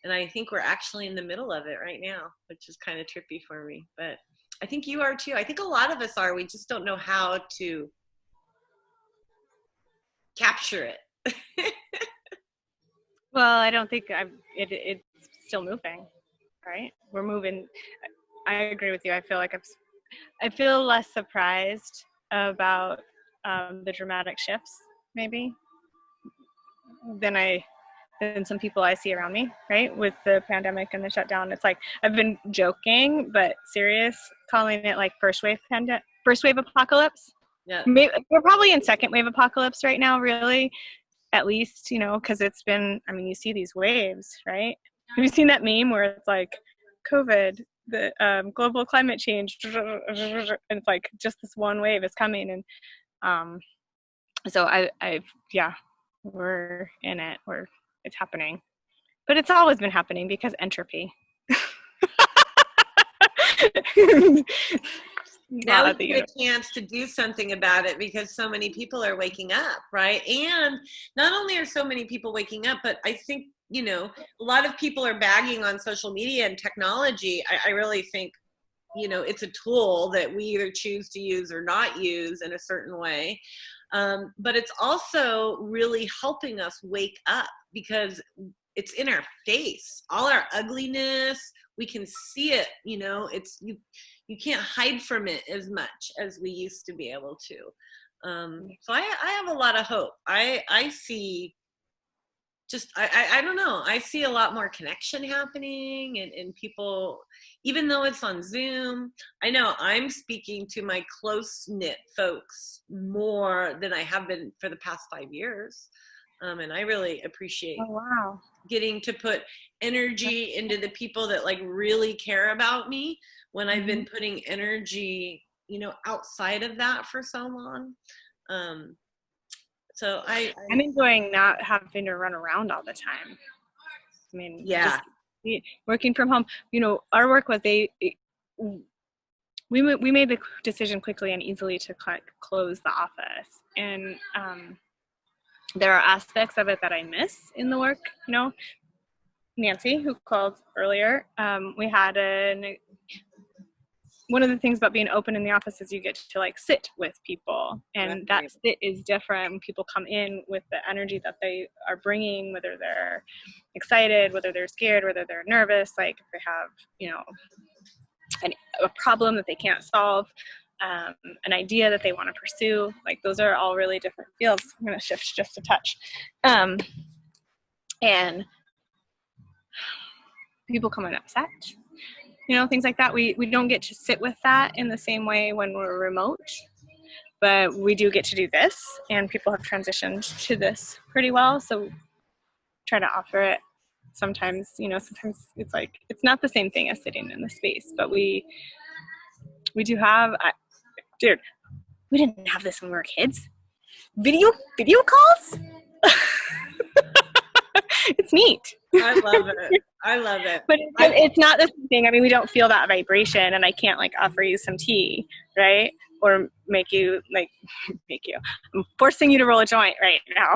I think we're actually in the middle of it right now, which is kind of trippy for me. But I think you are too. I think a lot of us are. We just don't know how to capture it. Well, I don't think it's still moving, right? We're moving. I agree with you. I feel like I feel less surprised about the dramatic shifts, maybe, than some people I see around me, right? With the pandemic and the shutdown, it's like I've been joking but serious, calling it like first wave apocalypse. Yeah, we're probably in second wave apocalypse right now, really, at least, you know, because it's been. I mean, you see these waves, right? Have you seen that meme where it's like COVID, the global climate change, and it's like just this one wave is coming, and so yeah, we're in it, it's happening, but it's always been happening because entropy. Now we get a chance to do something about it because so many people are waking up, right? And not only are so many people waking up, but I think, you know, a lot of people are bagging on social media and technology. I really think, you know, it's a tool that we either choose to use or not use in a certain way. But it's also really helping us wake up because it's in our face. All our ugliness, we can see it, you know, you can't hide from it as much as we used to be able to. So I have a lot of hope. I see just, I don't know, I see a lot more connection happening, and people, even though it's on Zoom, I know I'm speaking to my close-knit folks more than I have been for the past 5 years. And I really appreciate getting to put energy into the people that like really care about me when I've been putting energy, you know, outside of that for so long. So I'm enjoying not having to run around all the time. I mean, yeah, just working from home. You know, our work was we made the decision quickly and easily to close the office, and there are aspects of it that I miss in the work. You know, Nancy, who called earlier, we had one of the things about being open in the office is you get to like sit with people, and that sit is different when people come in with the energy that they are bringing, whether they're excited, whether they're scared, whether they're nervous, like if they have, you know, a problem that they can't solve, an idea that they want to pursue, like those are all really different fields. I'm going to shift just a touch. And people come in upset, you know, things like that. We don't get to sit with that in the same way when we're remote, but we do get to do this, and people have transitioned to this pretty well. So try to offer it. Sometimes, you know, sometimes it's like, it's not the same thing as sitting in the space, but we do have, dude, we didn't have this when we were kids. Video calls? It's neat. I love it. I love it. But it's not the same thing. I mean, we don't feel that vibration, and I can't like offer you some tea, right? Or make you. I'm forcing you to roll a joint right now.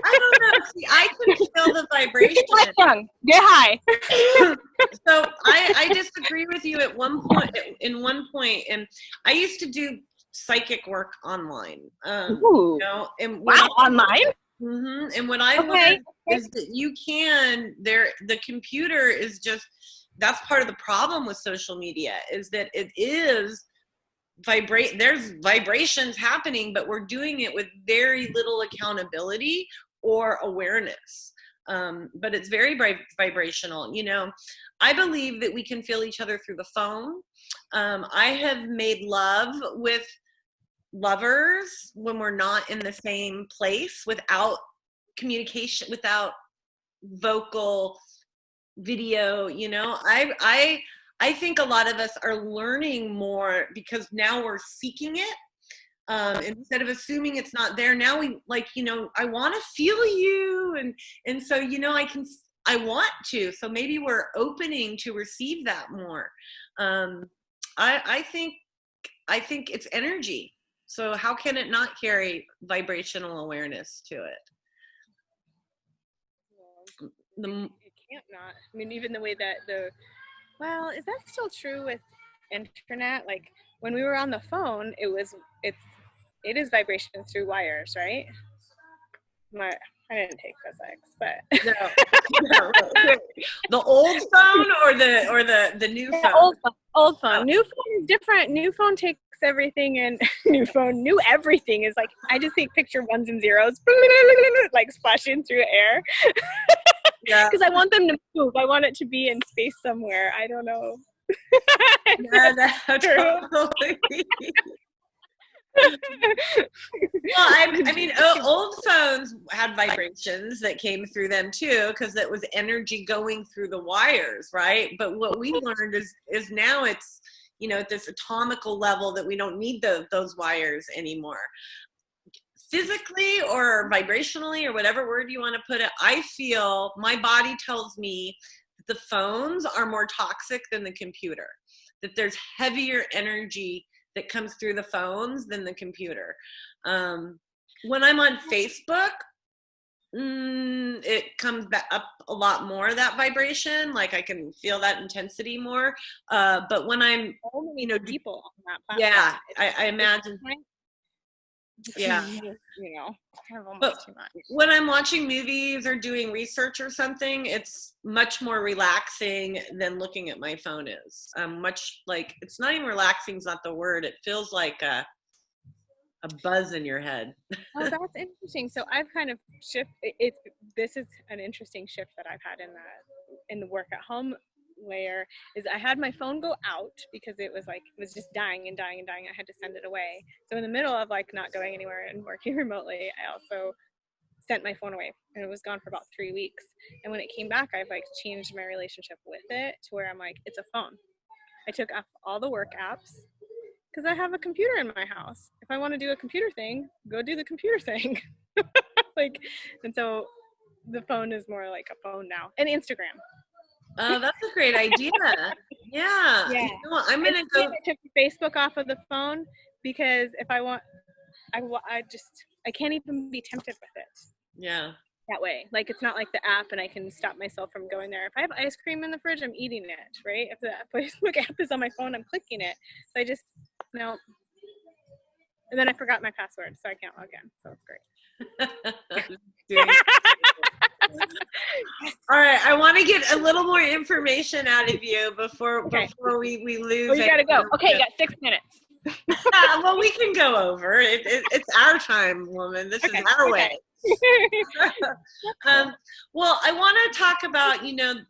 I don't know. See, I can feel the vibration. Get high. So I disagree with you at one point. And I used to do psychic work online. You know, and online. And what I learned is that the computer is just, that's part of the problem with social media, is that it is there's vibrations happening, but we're doing it with very little accountability or awareness. But it's very vibrational. You know, I believe that we can feel each other through the phone. I have made love with lovers when we're not in the same place, without communication, without vocal video. You know, I think a lot of us are learning more because now we're seeking it. Instead of assuming it's not there, now we like, you know, I want to feel you, and so, you know, I want to, so maybe we're opening to receive that more. I think it's energy. So how can it not carry vibrational awareness to it? It can't not. I mean, even the way that well, is that still true with internet? Like when we were on the phone, it is vibration through wires, right? I didn't take physics, but no. The old phone or the new phone? Old phone. Oh. New phone is different. New phone takes everything, and new everything is like, I just take picture ones and zeros like splashing through air. Yeah. Because I want them to move. I want it to be in space somewhere. I don't know. Totally. Well, I mean, old phones had vibrations that came through them too, because it was energy going through the wires, right? But what we learned is now it's, you know, at this atomical level that we don't need those wires anymore. Physically or vibrationally or whatever word you want to put it, I feel my body tells me that the phones are more toxic than the computer, that there's heavier energy that comes through the phones than the computer. When I'm on Facebook, it comes back up a lot more, that vibration, like I can feel that intensity more. But when I'm, you know, people on that platform, yeah, I imagine. Yeah. You know, kind of almost But too much. when I'm watching movies or doing research or something, it's much more relaxing than looking at my phone is. Much like, it's not even relaxing is not the word. It feels like a buzz in your head. Oh, that's interesting. So I've kind of this is an interesting shift that I've had in the work at home layer. Is I had my phone go out because it was just dying and dying and dying. I had to send it away. So in the middle of like not going anywhere and working remotely, I also sent my phone away, and it was gone for about 3 weeks. And when it came back, I've like changed my relationship with it to where I'm like, it's a phone. I took off all the work apps because I have a computer in my house. If I want to do a computer thing, go do the computer thing. Like, and so the phone is more like a phone now, and Instagram. Oh, that's a great idea. Yeah. Yeah. You know what, I'm gonna go. I took Facebook off of the phone because if I want, I can't even be tempted with it. Yeah. That way, like it's not like the app and I can stop myself from going there. If I have ice cream in the fridge, I'm eating it, right? If the Facebook app is on my phone, I'm clicking it. So I just no. And then I forgot my password, so I can't log in. So it's great. All right, I want to get a little more information out of you before we lose. Oh, you gotta go. Okay, you got 6 minutes. Well, we can go over. It's our time, woman. This is our way. Well, I want to talk about,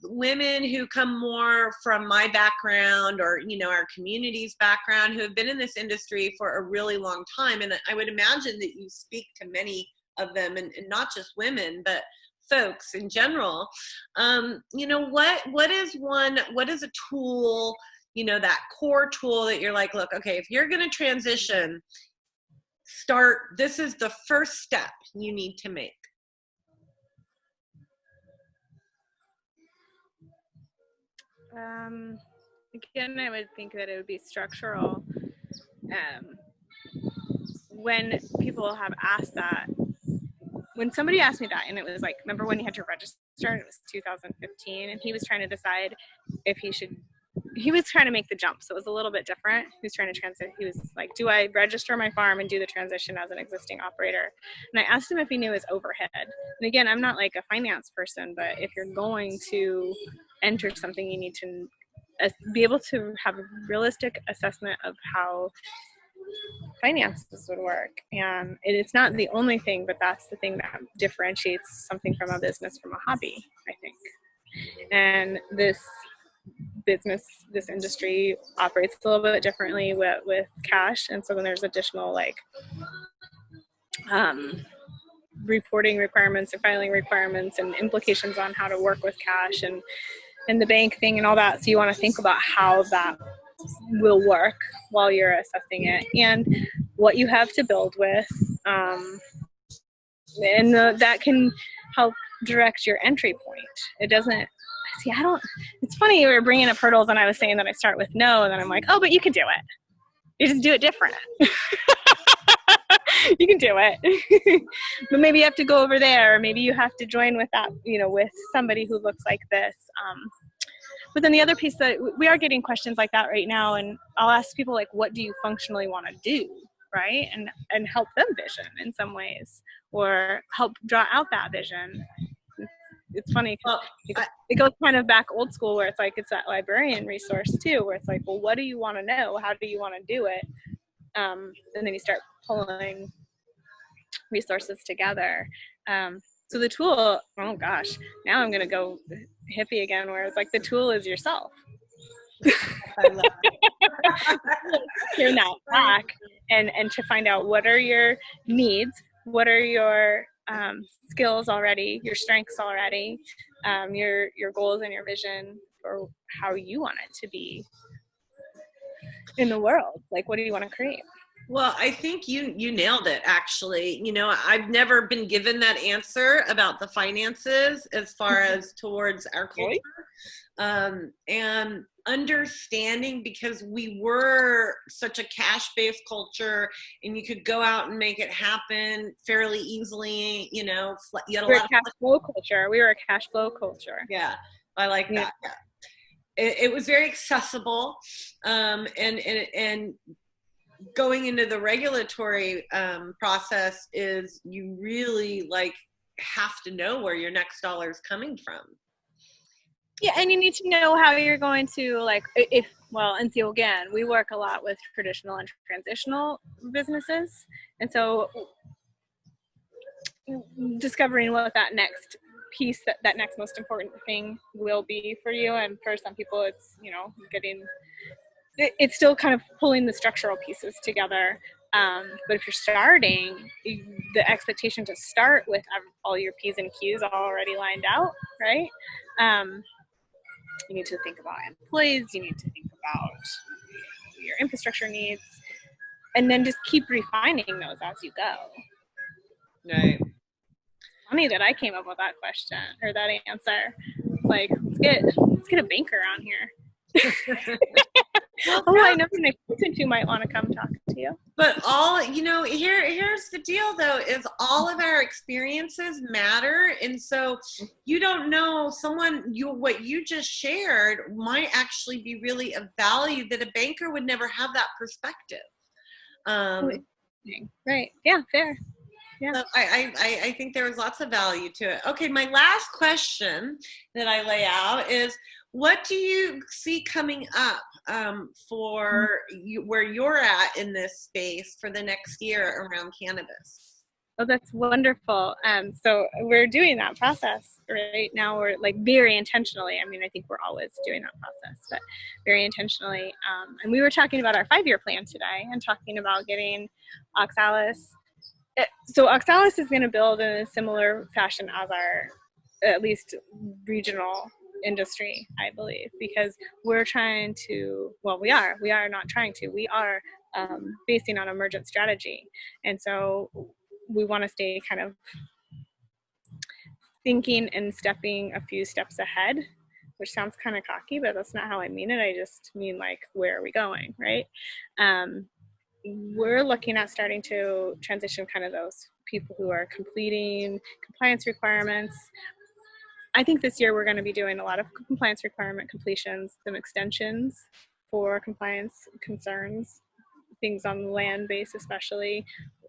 women who come more from my background or, our community's background who have been in this industry for a really long time. And I would imagine that you speak to many of them and not just women, but folks in general. What is a tool, that core tool that you're like, look, okay, if you're going to transition, this is the first step you need to make. Again, I would think that it would be structural. When people have asked that, when somebody asked me that, and it was like, remember when you had to register, and it was 2015, and he was trying to decide if he was trying to make the jump, so it was a little bit different. He was trying to transit. He was like, do I register my farm and do the transition as an existing operator? And I asked him if he knew his overhead. And again, I'm not like a finance person, but if you're going to enter something, you need to be able to have a realistic assessment of how finances would work. And it's not the only thing, but that's the thing that differentiates something from a business from a hobby, I think. And this industry operates a little bit differently with cash, and so then there's additional reporting requirements and filing requirements and implications on how to work with cash and the bank thing and all that. So you want to think about how that will work while you're assessing it and what you have to build with, and that can help direct your entry point. It doesn't. See, it's funny you were bringing up hurdles and I was saying that I start with no, and then I'm like, oh, but you can do it. You just do it different. You can do it. But maybe you have to go over there, or maybe you have to join with that, with somebody who looks like this. But then the other piece that we are getting questions like that right now, and I'll ask people like, what do you functionally want to do, right? And help them vision in some ways, or help draw out that vision. It's funny, it goes kind of back old school where it's like, it's that librarian resource too, where it's like, well, what do you want to know? How do you want to do it? And then you start pulling resources together. So the tool, oh gosh, now I'm going to go hippie again, where it's like the tool is yourself. I love it. Turn that back and to find out what are your needs, what are your skills already, your strengths already, your goals and your vision for how you want it to be in the world. Like, what do you want to create? Well, I think you nailed it, actually. I've never been given that answer about the finances as far as towards our culture. And understanding, because we were such a cash-based culture and you could go out and make it happen fairly easily, you had a We're lot a cash flow culture. We were a cash flow culture. Yeah, I like that. Yeah. It was very accessible, and going into the regulatory process is you really like have to know where your next dollar is coming from. Yeah, and you need to know how you're going to, like, and so again, we work a lot with traditional and transitional businesses, and so discovering what that next piece, that next most important thing will be for you. And for some people, it's, it's still kind of pulling the structural pieces together. But if you're starting, the expectation to start with all your P's and Q's already lined out, right? You need to think about employees, you need to think about your infrastructure needs, and then just keep refining those as you go. Right. Funny that I came up with that question or that answer. Like, let's get a banker on here. I know an accountant who might want to come talk to you. But here's the deal though, is all of our experiences matter. And so you don't know what you just shared might actually be really of value that a banker would never have that perspective. Right. Yeah, fair. Yeah. So I think there was lots of value to it. Okay, my last question that I lay out is, what do you see coming up for you, where you're at in this space for the next year around cannabis? Oh, that's wonderful. So we're doing that process right now. We're like very intentionally. I mean, I think we're always doing that process, but very intentionally. And we were talking about our 5-year plan today and talking about getting Oxalis. So Oxalis is going to build in a similar fashion as our, at least regional industry, I believe, because we're trying to, we are not trying to, we are basing on emergent strategy. And so we want to stay kind of thinking and stepping a few steps ahead, which sounds kind of cocky, but that's not how I mean it. I just mean like, where are we going, right? We're looking at starting to transition kind of those people who are completing compliance requirements. I think this year we're going to be doing a lot of compliance requirement completions, some extensions for compliance concerns, things on the land base especially.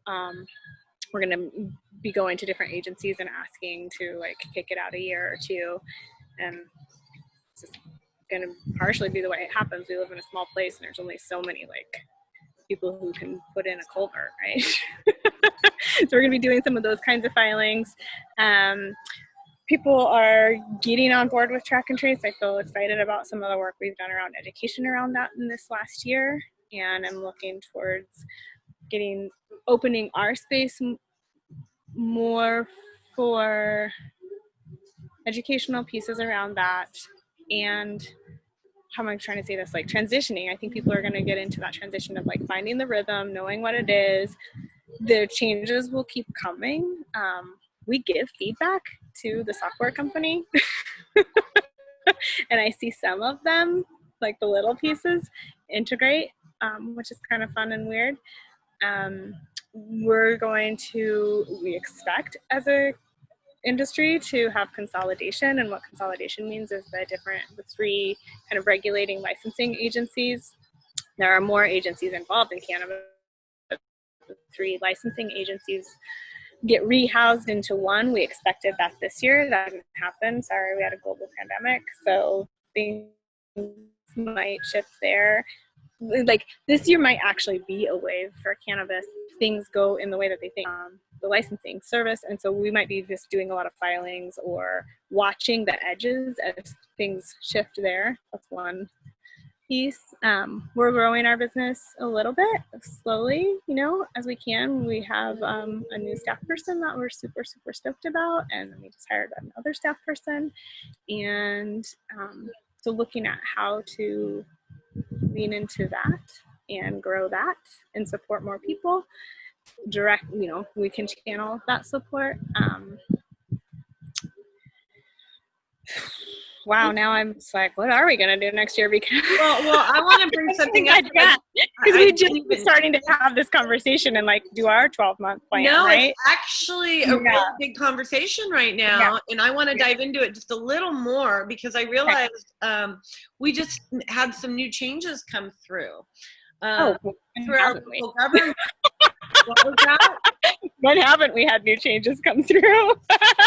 We're going to be going to different agencies and asking to like kick it out a year or two. And it's just going to partially be the way it happens. We live in a small place and there's only so many like people who can put in a culvert, right? So we're going to be doing some of those kinds of filings. People are getting on board with track and trace. I feel excited about some of the work we've done around education around that in this last year. And I'm looking towards opening our space more for educational pieces around that. And how am I trying to say this? Like transitioning. I think people are going to get into that transition of like finding the rhythm, knowing what it is. The changes will keep coming. We give feedback to the software company. And I see some of them, like the little pieces, integrate, which is kind of fun and weird. We expect as a industry to have consolidation, and what consolidation means is the 3 kind of regulating licensing agencies. There are more agencies involved in cannabis. The 3 licensing agencies get rehoused into one. We expected that this year. That didn't happen. Sorry, we had a global pandemic, so things might shift there. Like this year might actually be a wave for cannabis. Things go in the way that they think. The licensing service, and so we might be just doing a lot of filings or watching the edges as things shift there. That's one piece. We're growing our business a little bit slowly, as we can. We have a new staff person that we're super, super stoked about, and we just hired another staff person. And so looking at how to lean into that and grow that and support more people. We can channel that support. Wow, now I'm just like, what are we going to do next year? Because well, I want to bring something up. Because we just starting to have this conversation and like do our 12-month plan, right? It's actually a really big conversation right now, and I want to dive into it just a little more because I realized we just had some new changes come through. through our local government. What was that? When haven't we had new changes come through?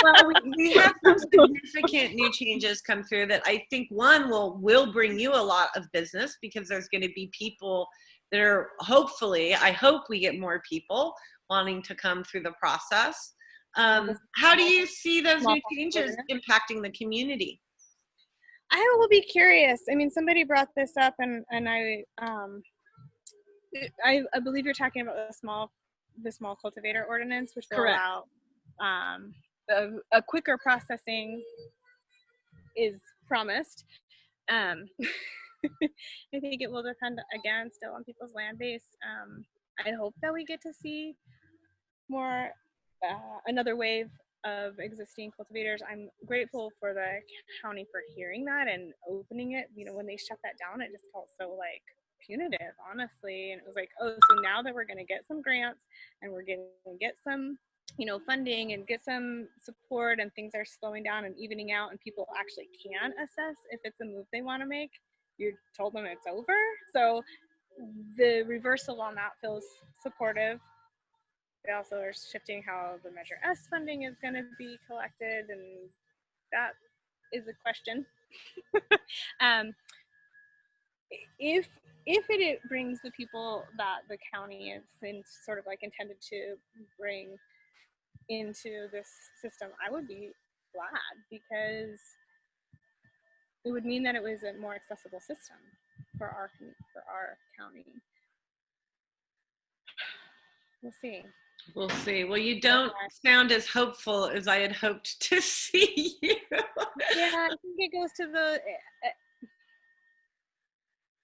Well, we have some significant new changes come through that I think one will bring you a lot of business, because there's going to be people that are, hopefully, I hope we get more people wanting to come through the process. How do you see those new changes impacting the community? I will be curious. I mean, somebody brought this up, and I believe you're talking about the small cultivator ordinance, which will allow a quicker processing is promised. I think it will depend, again, still on people's land base. I hope that we get to see more, another wave of existing cultivators. I'm grateful for the county for hearing that and opening it. You know, when they shut that down, it just felt so like punitive, honestly. And it was like, oh, so now that we're going to get some grants and we're going to get some, you know, funding and get some support, and things are slowing down and evening out, and people actually can assess if it's a move they want to make, you told them it's over. So the reversal on that feels supportive. They also are shifting how the Measure S funding is going to be collected, and that is a question. If it brings the people that the county is sort of like intended to bring into this system, I would be glad, because it would mean that it was a more accessible system for our county. We'll see. We'll see. Well, you don't sound as hopeful as I had hoped to see you. Yeah, I think it goes to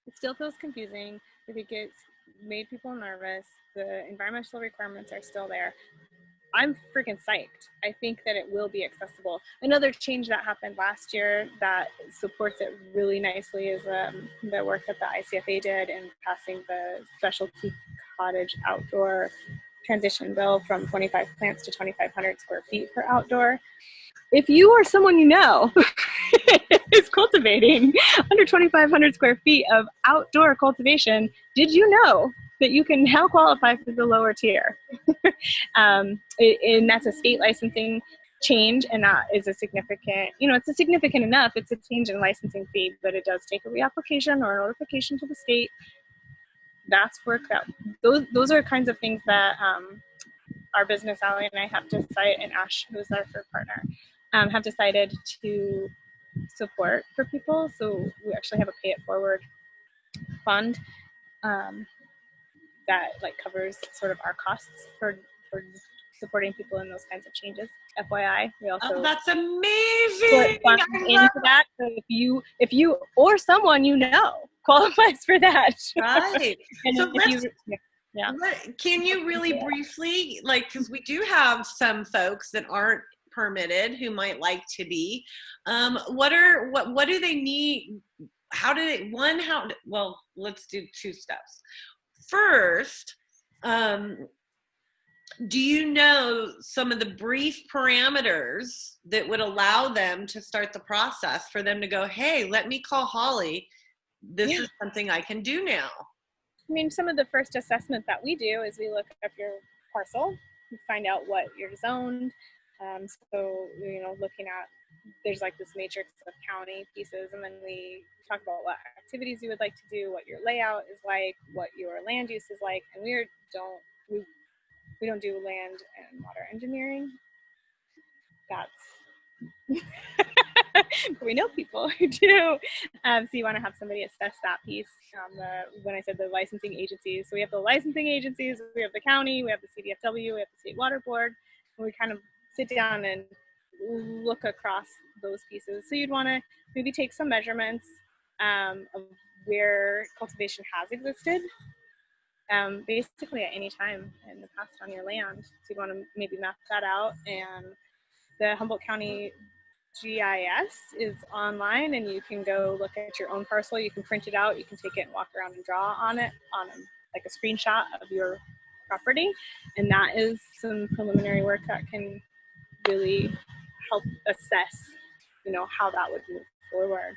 it still feels confusing. I think it's made people nervous. The environmental requirements are still there. I'm freaking psyched. I think that it will be accessible. Another change that happened last year that supports it really nicely is the work that the ICFA did in passing the specialty cottage outdoor transition bill from 25 plants to 2,500 square feet for outdoor. If you or someone you know is cultivating under 2,500 square feet of outdoor cultivation, did you know that you can now qualify for the lower tier? And that's a state licensing change, and that is a significant, it's a significant enough. It's a change in licensing fee, but it does take a reapplication or a notification to the state. That's work that those are kinds of things that our business, Allie and I, have decided, and Ash, who's our third partner, have decided to support for people. So we actually have a pay it forward fund that covers sort of our costs for supporting people in those kinds of changes. FYI, we also that's amazing. Put funds into that. So if you or someone you know qualifies for that, right? And so yeah. Can you really briefly, because we do have some folks that aren't permitted who might like to be. What do they need? Well, let's do two steps. First, do you know some of the brief parameters that would allow them to start the process for them to go, hey, let me call Holly. This is something I can do now. I mean, some of the first assessment that we do is we look up your parcel, we find out what you're zoned. So, looking at, there's this matrix of county pieces, and then we talk about what activities you would like to do, what your layout is like, what your land use is like, and we don't do land and water engineering. That's we know people who do. So you want to have somebody assess that piece. When I said the licensing agencies, so we have the licensing agencies, we have the county, we have the CDFW, we have the State Water Board, and we kind of sit down and look across those pieces. So you'd want to maybe take some measurements of where cultivation has existed, basically at any time in the past on your land. So you'd want to maybe map that out, and the Humboldt County GIS is online, and you can go look at your own parcel. You can print it out, you can take it and walk around and draw on it on a screenshot of your property, and that is some preliminary work that can really help assess how that would move forward,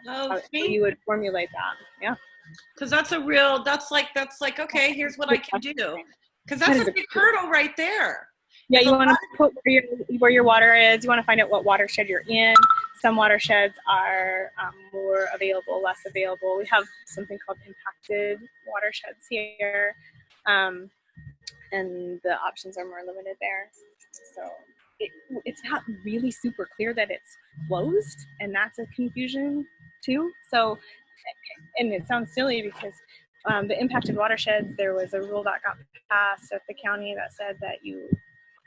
how you would formulate that. Because that's like, okay, here's what I can do. Because that's a big hurdle right there. Yeah, you want to put where your water is. You want to find out what watershed you're in. Some watersheds are more available, less available. We have something called impacted watersheds here, and the options are more limited there. So it's not really super clear that it's closed, and that's a confusion too. So, and it sounds silly because the impacted watersheds, there was a rule that got passed at the county that said that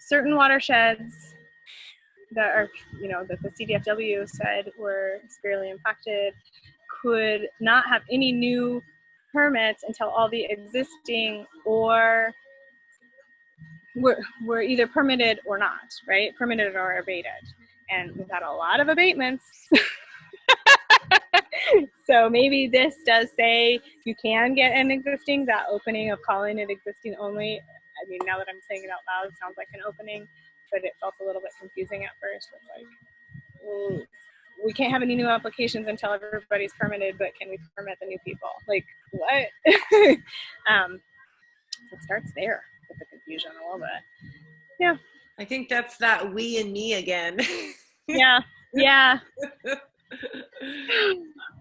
certain watersheds that are, that the CDFW said were severely impacted could not have any new permits until all the existing or were either permitted or not, right? Permitted or abated. And we've had a lot of abatements. So maybe this does say you can get an existing, that opening of calling it existing only. I mean, now that I'm saying it out loud, it sounds like an opening, but it's also a little bit confusing at first. It's like, well, we can't have any new applications until everybody's permitted, but can we permit the new people? Like, what? It starts there with the confusion a little bit. Yeah. I think that's that we and me again. Yeah. Yeah.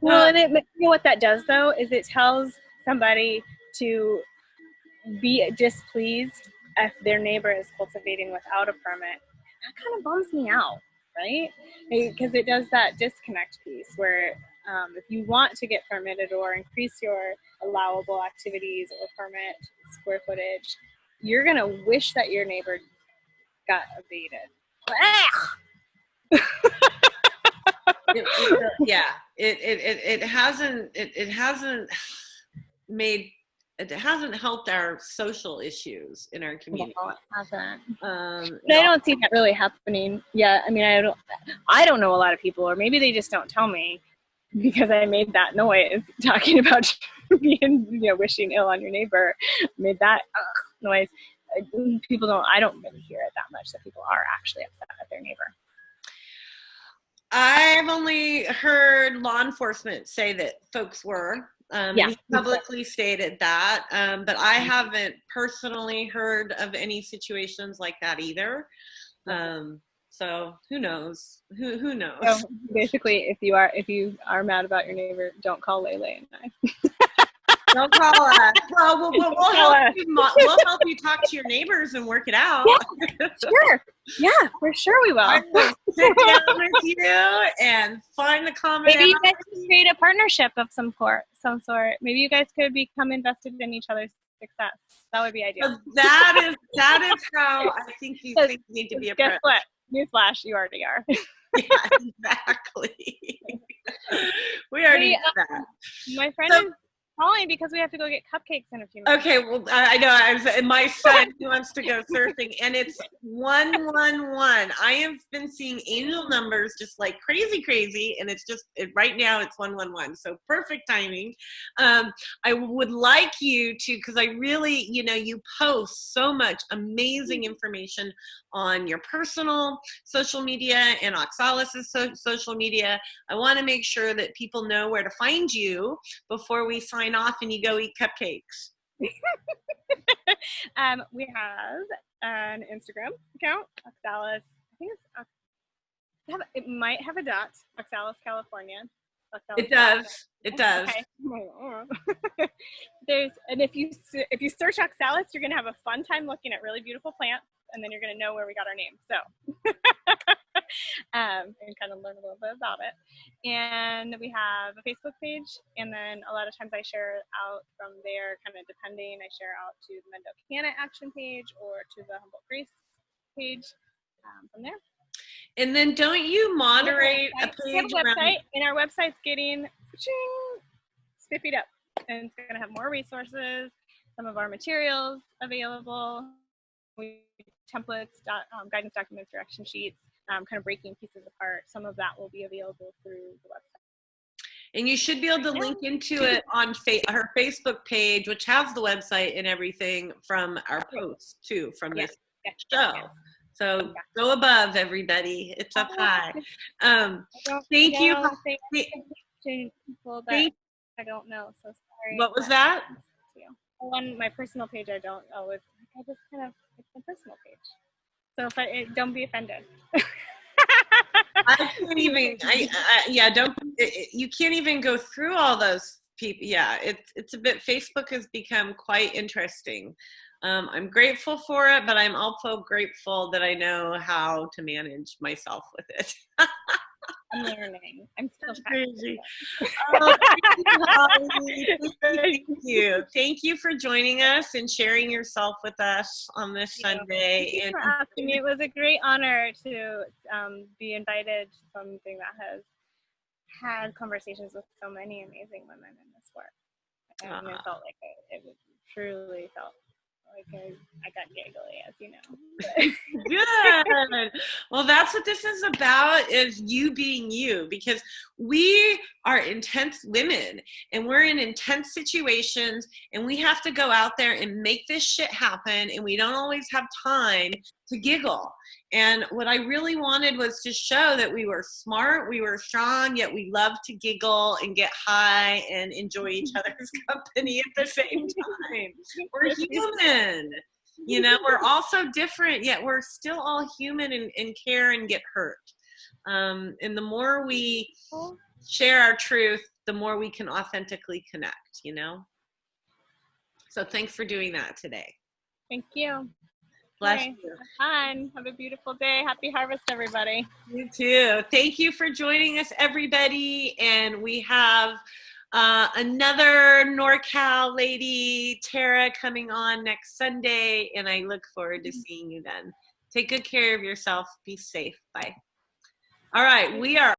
Well, and what that does though is it tells somebody to be displeased if their neighbor is cultivating without a permit. That kind of bums me out, right? Because it does that disconnect piece where if you want to get permitted or increase your allowable activities or permit square footage, you're gonna wish that your neighbor got abated. It hasn't helped our social issues in our community. No, it hasn't. But I don't see that really happening yet. I mean, I don't know a lot of people, or maybe they just don't tell me because I made that noise talking about being, wishing ill on your neighbor. Made that noise. I don't really hear it that much that people are actually upset at their neighbor. I've only heard law enforcement say that folks were. He publicly stated that, but I haven't personally heard of any situations like that either. So who knows? Who knows? So basically, if you are mad about your neighbor, don't call Lele and I. Don't call us. Well, we'll help you. We'll help you talk to your neighbors and work it out. Yeah, sure. Yeah, for sure we will. I will sit down with you and find the common. Maybe you guys could create a partnership of some sort. Maybe you guys could become invested in each other's success. That would be ideal. So that is how I think these things need to be approached. Guess what? Newsflash, you already are. Yeah, exactly. We already did that. My friend is calling because we have to go get cupcakes in a few minutes. Okay, well, I know. My son wants to go surfing, and it's 111. I have been seeing angel numbers just like crazy, and it's just right now it's 111. So perfect timing. I would like you to, because I really, you post so much amazing information on your personal social media and Oxalis's social media. I want to make sure that people know where to find you before we sign off and you go eat cupcakes. We have an Instagram account, Oxalis. I think it might have a dot. Oxalis, California. Oxalis, it does. It does. Okay. And if you search Oxalis, you're gonna have a fun time looking at really beautiful plants, and then you're gonna know where we got our name. So. And kind of learn a little bit about it. And we have a Facebook page, and then a lot of times I share out from there, kind of depending. I share out to the Mendocana Action page or to the Humboldt Grace page from there. And then don't you moderate a page? We have a website, and our website's getting spiffied up, and it's going to have more resources, some of our materials available, templates, guidance documents, direction sheets. Kind of breaking pieces apart. Some of that will be available through the website. And you should be able to link into it on her Facebook page, which has the website and everything from our posts too, from this show. So go above, everybody. It's up high. Thank you. I don't know, so sorry. What was that? On my personal page, I don't always. I just kind of it's my personal page. So if don't be offended. I can't even. Yeah, don't. You can't even go through all those people. Yeah, it's a bit. Facebook has become quite interesting. I'm grateful for it, but I'm also grateful that I know how to manage myself with it. I'm learning. I'm still crazy. Oh, thank you, Holly. Thank you. Thank you for joining us and sharing yourself with us on this Sunday. Thank you for asking me. It was a great honor to be invited to something that has had conversations with so many amazing women in this work. And it felt like it truly felt like I got giggly, as you know. Good. Well, that's what this is about, is you being you, because we are intense women and we're in intense situations and we have to go out there and make this shit happen, and we don't always have time to giggle. And what I really wanted was to show that we were smart, we were strong, yet we love to giggle and get high and enjoy each other's company at the same time. We're human. You know, we're all so different, yet we're still all human and care and get hurt. And the more we share our truth, the more we can authentically connect, you know? So thanks for doing that today. Thank you. Bless you. you. Have fun. Have a beautiful day. Happy harvest, everybody. You too. Thank you for joining us, everybody. And we have another NorCal lady, Tara, coming on next Sunday, and I look forward to seeing you then. Take good care of yourself. Be safe. Bye. All right, we are